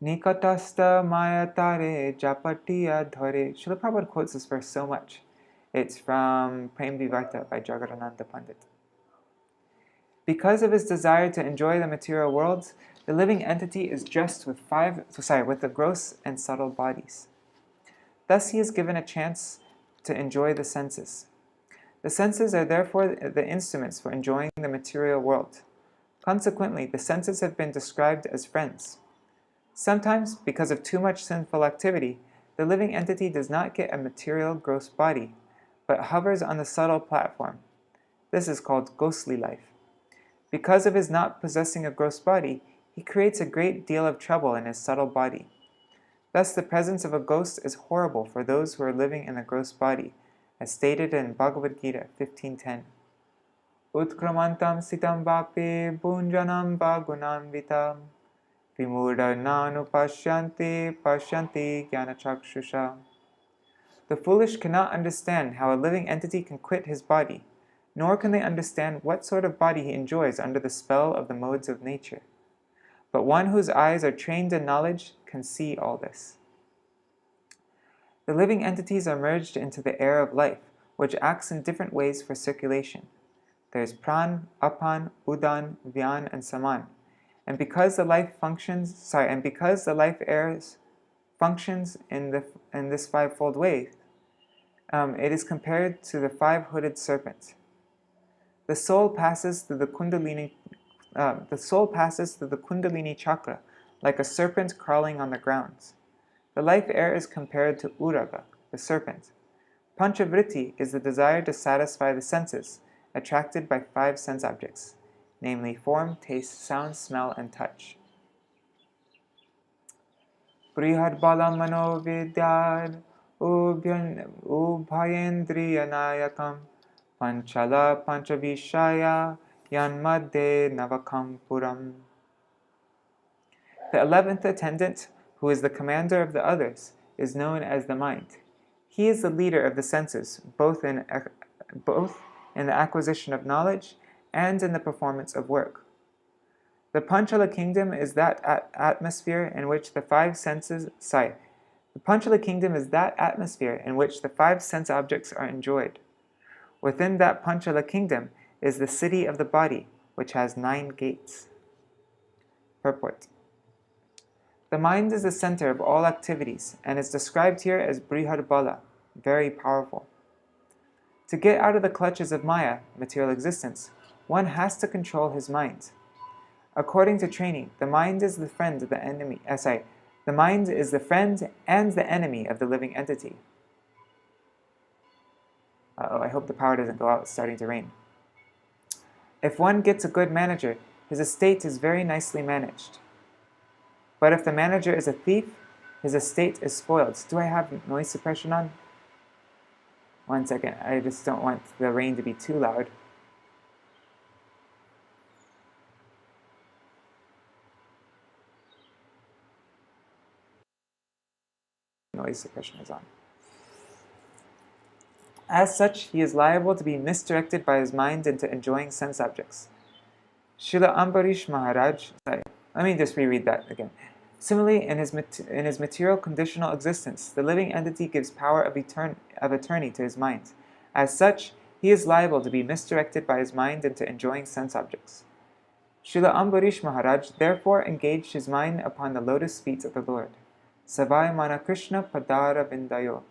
S2: nikatasta maya tare japatiya dhare. Srila Prabhupada quotes this verse so much. It's from Prem Vivarta by Jagadananda Pandit. Because of his desire to enjoy the material worlds, the living entity is dressed with the gross and subtle bodies. Thus he is given a chance to enjoy the senses. The senses are therefore the instruments for enjoying the material world. Consequently, the senses have been described as friends. Sometimes, because of too much sinful activity, the living entity does not get a material gross body, but hovers on the subtle platform. This is called ghostly life. Because of his not possessing a gross body, he creates a great deal of trouble in his subtle body. Thus the presence of a ghost is horrible for those who are living in the gross body, as stated in Bhagavad Gita 15:10. Utkramantam sitam vape bunjanam bhagunam vitam vimurda nanu pasyanti jnanachakshusha. The foolish cannot understand how a living entity can quit his body, nor can they understand what sort of body he enjoys under the spell of the modes of nature. But one whose eyes are trained in knowledge can see all this. The living entities are merged into the air of life, which acts in different ways for circulation. There is pran, apan, udan, vyan, and saman. And because the life air functions in this 5-fold way, it is compared to the 5-hooded serpent. The soul passes through the Kundalini chakra like a serpent crawling on the ground. The life air is compared to Uraga, the serpent. Panchavritti is the desire to satisfy the senses, attracted by 5 sense objects, namely form, taste, sound, smell, and touch. Brihad bala mano vidyad ubhayendriyanayakam panchala panchavishaya yanmadde navakam puram. The 11th attendant, who is the commander of the others, is known as the mind. He is the leader of the senses, both in the acquisition of knowledge and in the performance of work. The Panchala kingdom is that atmosphere in which the 5 sense objects are enjoyed. Within that Panchala kingdom is the city of the body, which has 9 gates. Purport. The mind is the center of all activities and is described here as Brihad Bala, very powerful. To get out of the clutches of Maya, material existence, one has to control his mind. According to training, the mind is the friend of the enemy. The mind is the friend and the enemy of the living entity. I hope the power doesn't go out. It's starting to rain. If one gets a good manager, his estate is very nicely managed. But if the manager is a thief, his estate is spoiled. Do I have noise suppression on? One second, I just don't want the rain to be too loud. Noise suppression is on. As such, he is liable to be misdirected by his mind into enjoying sense objects. Śrīmad-Bhāgavatam Maharaj, let me just reread that again. Similarly, in his material conditional existence, the living entity gives power of attorney to his mind. As such, he is liable to be misdirected by his mind into enjoying sense objects. Śrīmad-Bhāgavatam Maharaj therefore engaged his mind upon the lotus feet of the Lord. Savai mana Krishna padara vindayo.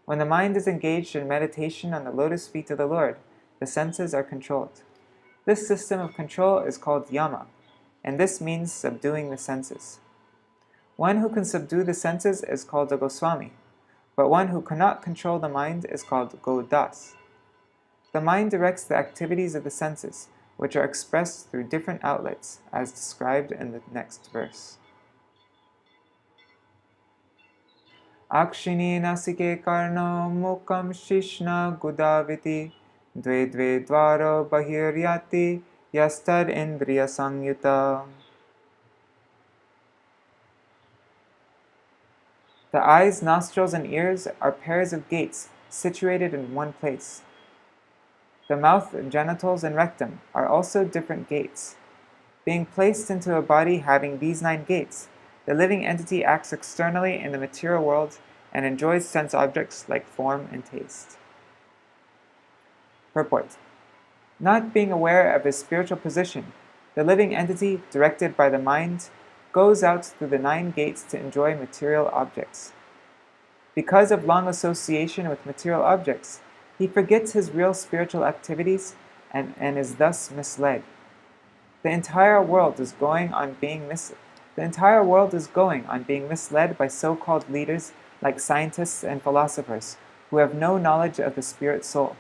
S2: When the mind is engaged in meditation on the lotus feet of the Lord, the senses are controlled. This system of control is called yama, and this means subduing the senses. One who can subdue the senses is called a Goswami, but one who cannot control the mind is called Godas. The mind directs the activities of the senses, which are expressed through different outlets, as described in the next verse. Akshini nasike karno mukam shishna gudaviti dve dve dvaro bahiryati yastad indriya sangyuta. The eyes, nostrils, and ears are pairs of gates situated in one place. The mouth, genitals, and rectum are also different gates. Being placed into a body having these 9 gates, the living entity acts externally in the material world and enjoys sense objects like form and taste. Purport. Not being aware of his spiritual position, the living entity, directed by the mind, goes out through the 9 gates to enjoy material objects. Because of long association with material objects, he forgets his real spiritual activities and is thus misled. The entire world is going on being misled by so-called leaders like scientists and philosophers who have no knowledge of the spirit soul.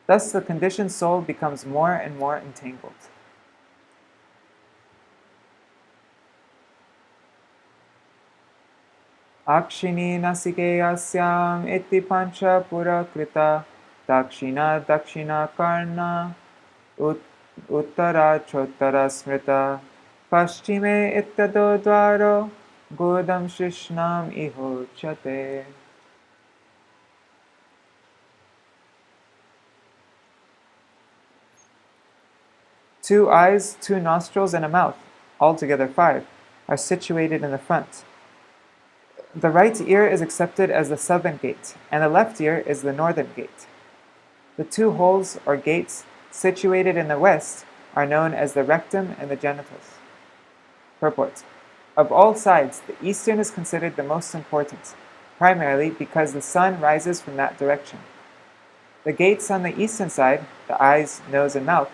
S2: Thus the conditioned soul becomes more and more entangled. Akshini nasike asyam iti pancha pura krita dakshina dakshina karna uttara chottara smrita paschime ittado dvaro godam shishnam ihochate. Two eyes, 2 nostrils, and a mouth, altogether 5, are situated in the front. The right ear is accepted as the southern gate, and the left ear is the northern gate. The 2 holes, or gates, situated in the west are known as the rectum and the genitals. Purport. Of all sides, the eastern is considered the most important, primarily because the sun rises from that direction. The gates on the eastern side, the eyes, nose, and mouth,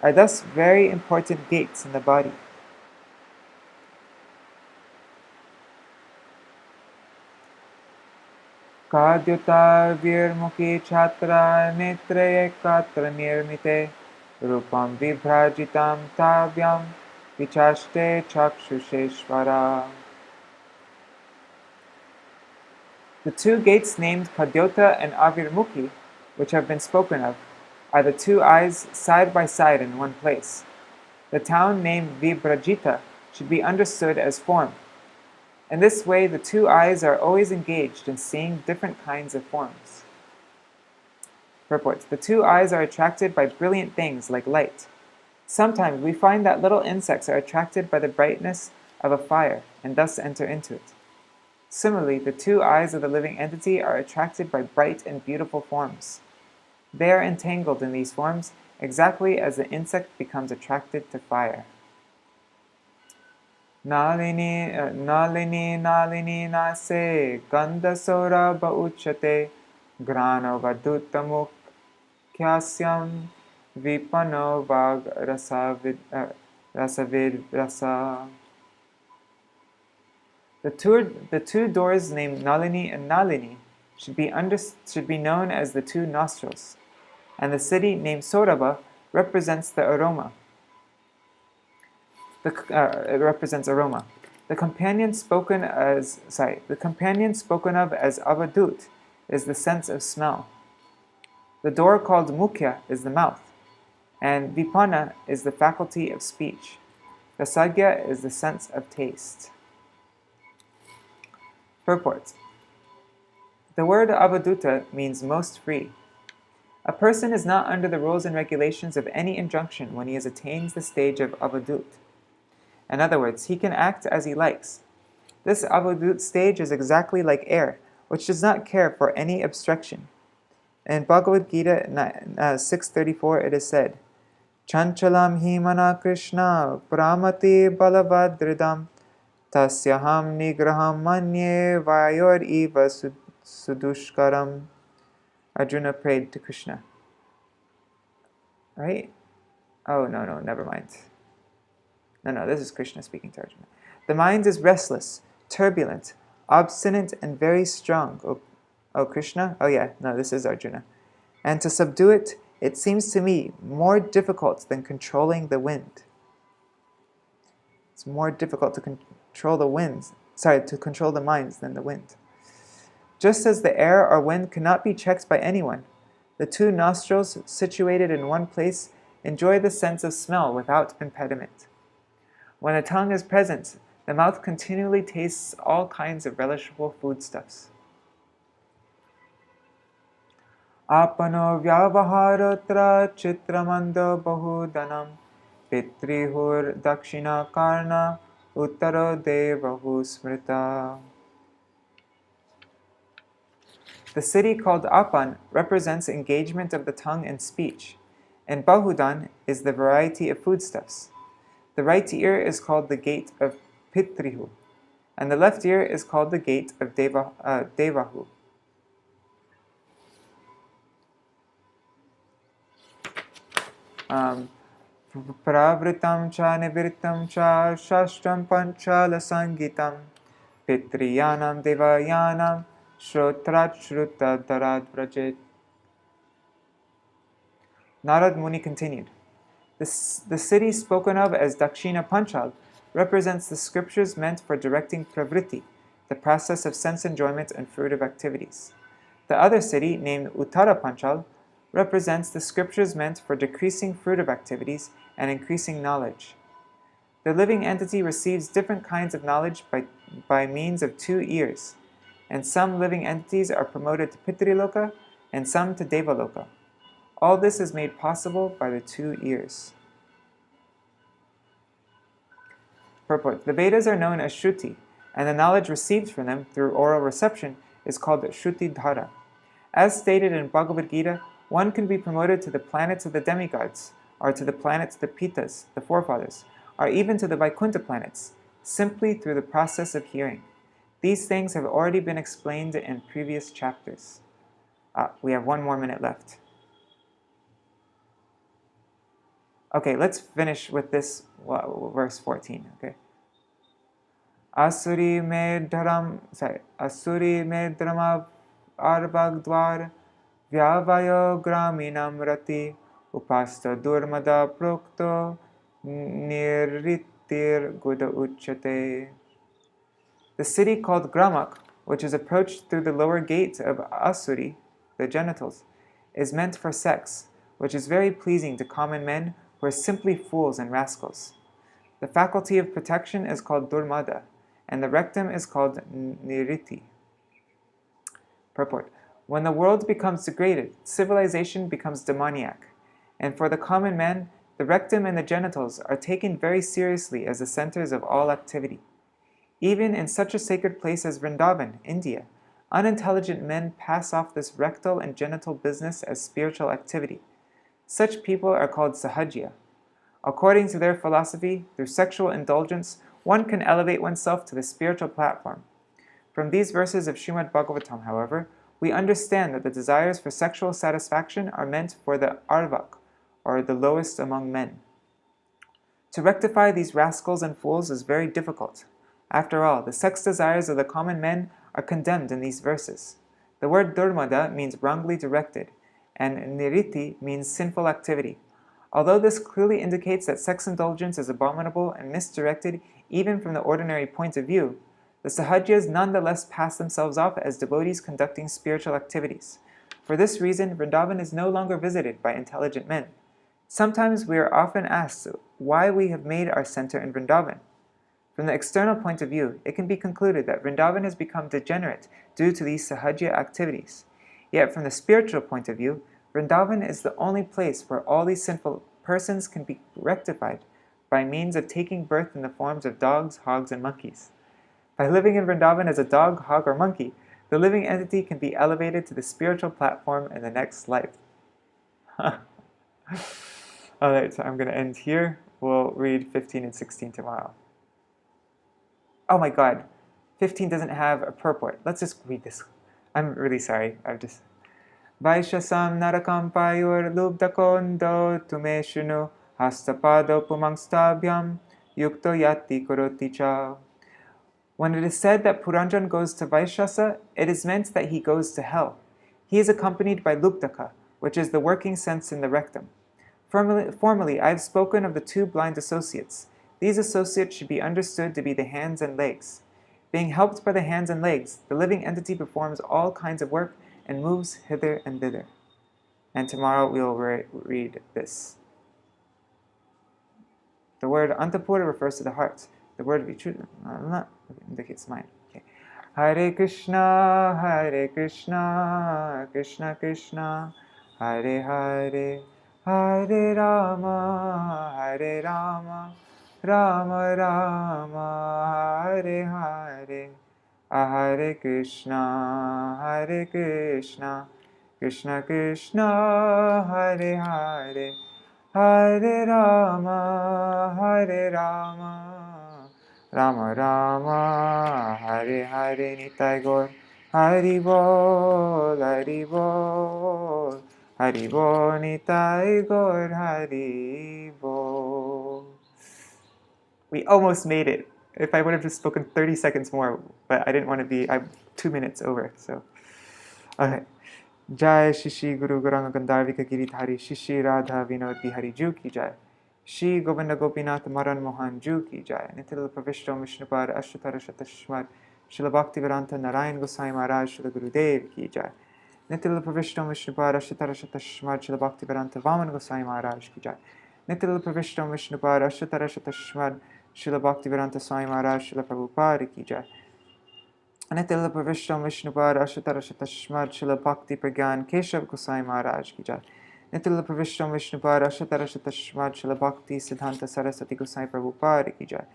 S2: are thus very important gates in the body. Kadyuta virmukhi chatra netre ekatra nirmite rupam vibhrajitam tavyam vichaste chakshusheshvara. The 2 gates named Kadyota and Avirmukhi, which have been spoken of, are the 2 eyes side by side in one place. The town named Vibhrajita should be understood as form. In this way, the 2 eyes are always engaged in seeing different kinds of forms. Purport. The 2 eyes are attracted by brilliant things like light. Sometimes we find that little insects are attracted by the brightness of a fire and thus enter into it. Similarly, the 2 eyes of the living entity are attracted by bright and beautiful forms. They are entangled in these forms exactly as the insect becomes attracted to fire. Nalini nase gandhasora bauchate grano vadutamuk kyasyam vipano vag rasavid rasa. The two doors named Nalini and Nalini should be known as the 2 nostrils, and the city named Saurabha represents the aroma. It represents aroma. The companion spoken of as avadut is the sense of smell. The door called mukhya is the mouth, and vipana is the faculty of speech. Rasagya is the sense of taste. Purport. The word avaduta means most free. A person is not under the rules and regulations of any injunction when he has attained the stage of avadut. In other words, he can act as he likes. This avadut stage is exactly like air, which does not care for any obstruction. In Bhagavad Gita 6:34 it is said, Chanchalam himana Krishna pramati balavadridam tasyaham nigraham manye vayor eva sudushkaram. Arjuna prayed to Krishna. Right? Oh, no, never mind. No, this is Krishna speaking to Arjuna. The mind is restless, turbulent, obstinate, and very strong. Oh, Krishna? Oh yeah, no, this is Arjuna. And to subdue it, it seems to me more difficult than controlling the wind. It's more difficult to control to control the minds than the wind. Just as the air or wind cannot be checked by anyone, the two nostrils situated in one place enjoy the sense of smell without impediment. When the tongue is present, the mouth continually tastes all kinds of relishable foodstuffs. Apano vyavaharotra chitramando bahudanam pitrihur dakshina karna uttaro devahu smrita. The city called Apan represents engagement of the tongue and speech, and Bahudan is the variety of foodstuffs. The right ear is called the gate of Pitrihu, and the left ear is called the gate of Devahu. Pravritam cha nivritam cha shastram panchala sangitam Pitriyanam devayanam Shrotrat Shruta Darad Vrajit. Nārada Muni continued, the city spoken of as Dakshina Panchal represents the scriptures meant for directing pravritti, the process of sense enjoyment and fruitive activities. The other city, named Uttara Panchal, represents the scriptures meant for decreasing fruitive activities and increasing knowledge. The living entity receives different kinds of knowledge by means of two ears, and some living entities are promoted to Pitriloka and some to Devaloka. All this is made possible by the two ears. Purport. The Vedas are known as Shruti, and the knowledge received from them through oral reception is called Shruti Dhara. As stated in Bhagavad Gita, one can be promoted to the planets of the demigods, or to the planets of the Pitas, the forefathers, or even to the Vaikuntha planets, simply through the process of hearing. These things have already been explained in previous chapters. We have 1 more minute left. Okay, let's finish with this verse 14. Okay. Asuri medram arbagdvar vyavayo graminam rati upasta durmada prokto nirritir guda uchate. The city called Gramak, which is approached through the lower gate of Asuri, the genitals, is meant for sex, which is very pleasing to common men who are simply fools and rascals. The faculty of protection is called Durmada, and the rectum is called Niriti. Purport. When the world becomes degraded, civilization becomes demoniac, and for the common man, the rectum and the genitals are taken very seriously as the centers of all activity. Even in such a sacred place as Vrindavan, India, unintelligent men pass off this rectal and genital business as spiritual activity. Such people are called sahajya. According to their philosophy, through sexual indulgence, one can elevate oneself to the spiritual platform. From these verses of Śrīmad-Bhāgavatam, however, we understand that the desires for sexual satisfaction are meant for the arvak, or the lowest among men. To rectify these rascals and fools is very difficult. After all, the sex desires of the common men are condemned in these verses. The word durmada means wrongly directed, and niriti means sinful activity. Although this clearly indicates that sex indulgence is abominable and misdirected even from the ordinary point of view, the sahajyas nonetheless pass themselves off as devotees conducting spiritual activities. For this reason, Vrindavan is no longer visited by intelligent men. Sometimes we are often asked why we have made our center in Vrindavan. From the external point of view, it can be concluded that Vrindavan has become degenerate due to these sahajya activities. Yet from the spiritual point of view, Vrindavan is the only place where all these sinful persons can be rectified by means of taking birth in the forms of dogs, hogs, and monkeys. By living in Vrindavan as a dog, hog, or monkey, the living entity can be elevated to the spiritual platform in the next life. Alright, so I'm going to end here. We'll read 15 and 16 tomorrow. Oh my god, 15 doesn't have a purport. Let's just read this. I'm really sorry. Vaishasam narakam payur lubdakondo tumeshunu hastapado pumangstabhyam yukto yati koroti cha. When it is said that Puranjan goes to Vaishasa, it is meant that he goes to hell. He is accompanied by Lubdaka, which is the working sense in the rectum. Formerly, I have spoken of the two blind associates. These associates should be understood to be the hands and legs. Being helped by the hands and legs, the living entity performs all kinds of work and moves hither and thither. And tomorrow we will read this. The word Antapura refers to the heart. The word Vichuddha indicates mind. Okay. Hare Krishna, Krishna Krishna, Hare Hare, Hare Rama, Rama Rama, Hare Hare, Hare Krishna, Krishna Krishna, Hare Hare, Hare Rama, Rama Rama, Hare Hare. Nitai Gaur, Hari Bol, Hari Bol, Hari Bol, Nitai Gaur, Hari Bol. We almost made it. If I would have just spoken 30 seconds more, but I didn't want to be, I'm 2 minutes over, so. Okay. Jai Shishi Guru Gauranga Gandharvika Giridhari Shishi Radha Vinod Bihari Ju Ki Jai. Shri Govinda Gopinath Maran Mohan Ju Ki Jai. Nitil Pravishtam Vishnupad Ashtara Shatashmad Srila Bhaktivedanta Narayan Gosai Maharaj Srila Gurudev Ki Jai. Nitil Pravishtam Vishnupad Ashtara Shatashmad Srila Bhaktivedanta Vaman Gosai Maharaj Ki Jai. Nitil Pravishtam Vishnupad Ashtara Shatashmad Srila Bhaktivedanta Swami Maharaj Srila Prabhupada Ki Jai. Nitil Pravishtam Vishnupad Ashtara Shatashmad Srila Bhakti Pragyan Keshav Gosai Maharaj Ki Jai. Nitil Pravishtam Vishnupad Ashtara Shatashmad Srila Bhakti Siddhanta Saraswati Gosai Prabhupada Ki Jai.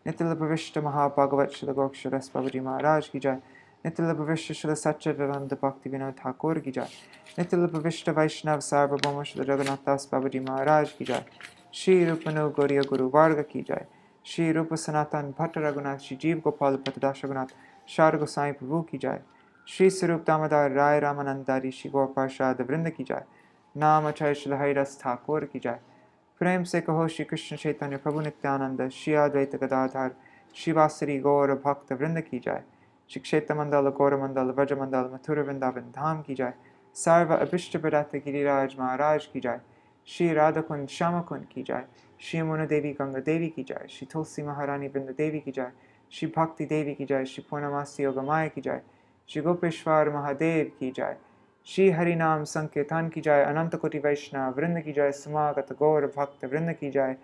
S2: Nitil Pravishta Mahabhagavat Srila Goksharas Babaji Maharaj Ki Jai. Nitil Pravishta Srila Satchidananda Bhakti Vinod Thakur Ki Jai. Nitil Pravishta Vaishnav Sarvabhauma Srila Jagannath Das Babaji Maharaj Ki Jai. Shri Rupanu Gauriya Guru Varga Ki Jai. Shri Rupa Sanatan Bhatta Raghunath Shri Jeev Gopal Patadash Raghunath Shar Gosai Prabhu Ki Jai. Shri Sarup Damodar Rai Ramanandari Shri Gaur Parshad Vrinda Ki Jai. Naam Acharya Srila Haridas Thakur Ki Jai. Prem Se Kaho Shri Krishna Chaitanya Prabhu Nityananda Shri Advaita Gadadhar Shri Vasari Gaur Bhakta Vrinda Ki Jai. Shri Kshetra Mandala Gaura Mandala Vraja Mandala Mathura Vrindavan Dham Ki Jai. Sarva Abhishta Bharata Giriraj Maharaj Ki Jai. Shri Radhakund Shamakund Ki Jai. Shri Mona Devi Ganga Devi Ki Jai. Shri Tulsi Maharani Vrinda Devi Ki Jai. Shri Bhakti Devi Ki Jai. Shri Purnamasi Yogamaya Ki Jai. Shri Gopeshwar Mahadev Ki Jai. Shri Harinam Sankirtan Ki Jai. Ananta Koti Vaishnava Vrinda Ki Jai. Samagat Gaur Bhakta Vrinda Ki Jai.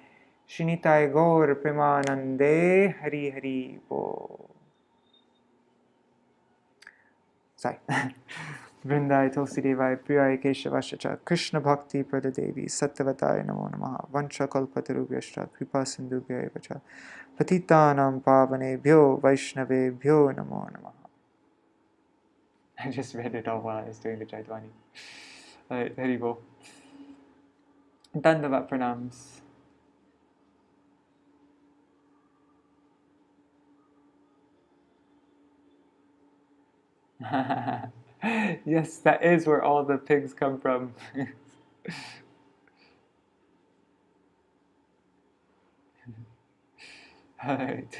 S2: Shri Nitai Gaur Premanande Hari Hari Bo. Sorry. Vrindai Tulsi Devai Priyai Keshavashacha Krishna Bhakti Prada Devi Sattvatai Namo Namaha Vancha Kalpatarubhyashta Kripa Sindhubhya Vacha Patitanam Pavanebhyo Vaishnavebhyo Namo Namaha. I just read it all while I was doing the Jaidwani. Alright, Hari Bol. Dandavat Pranams. Yes, that is where all the pigs come from. Alright.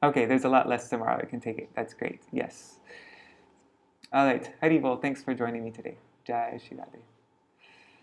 S2: Okay, there's a lot less tomorrow. I can take it. That's great. Yes. Alright. Hari Bol, thanks for joining me today. Jai Shri Radhe.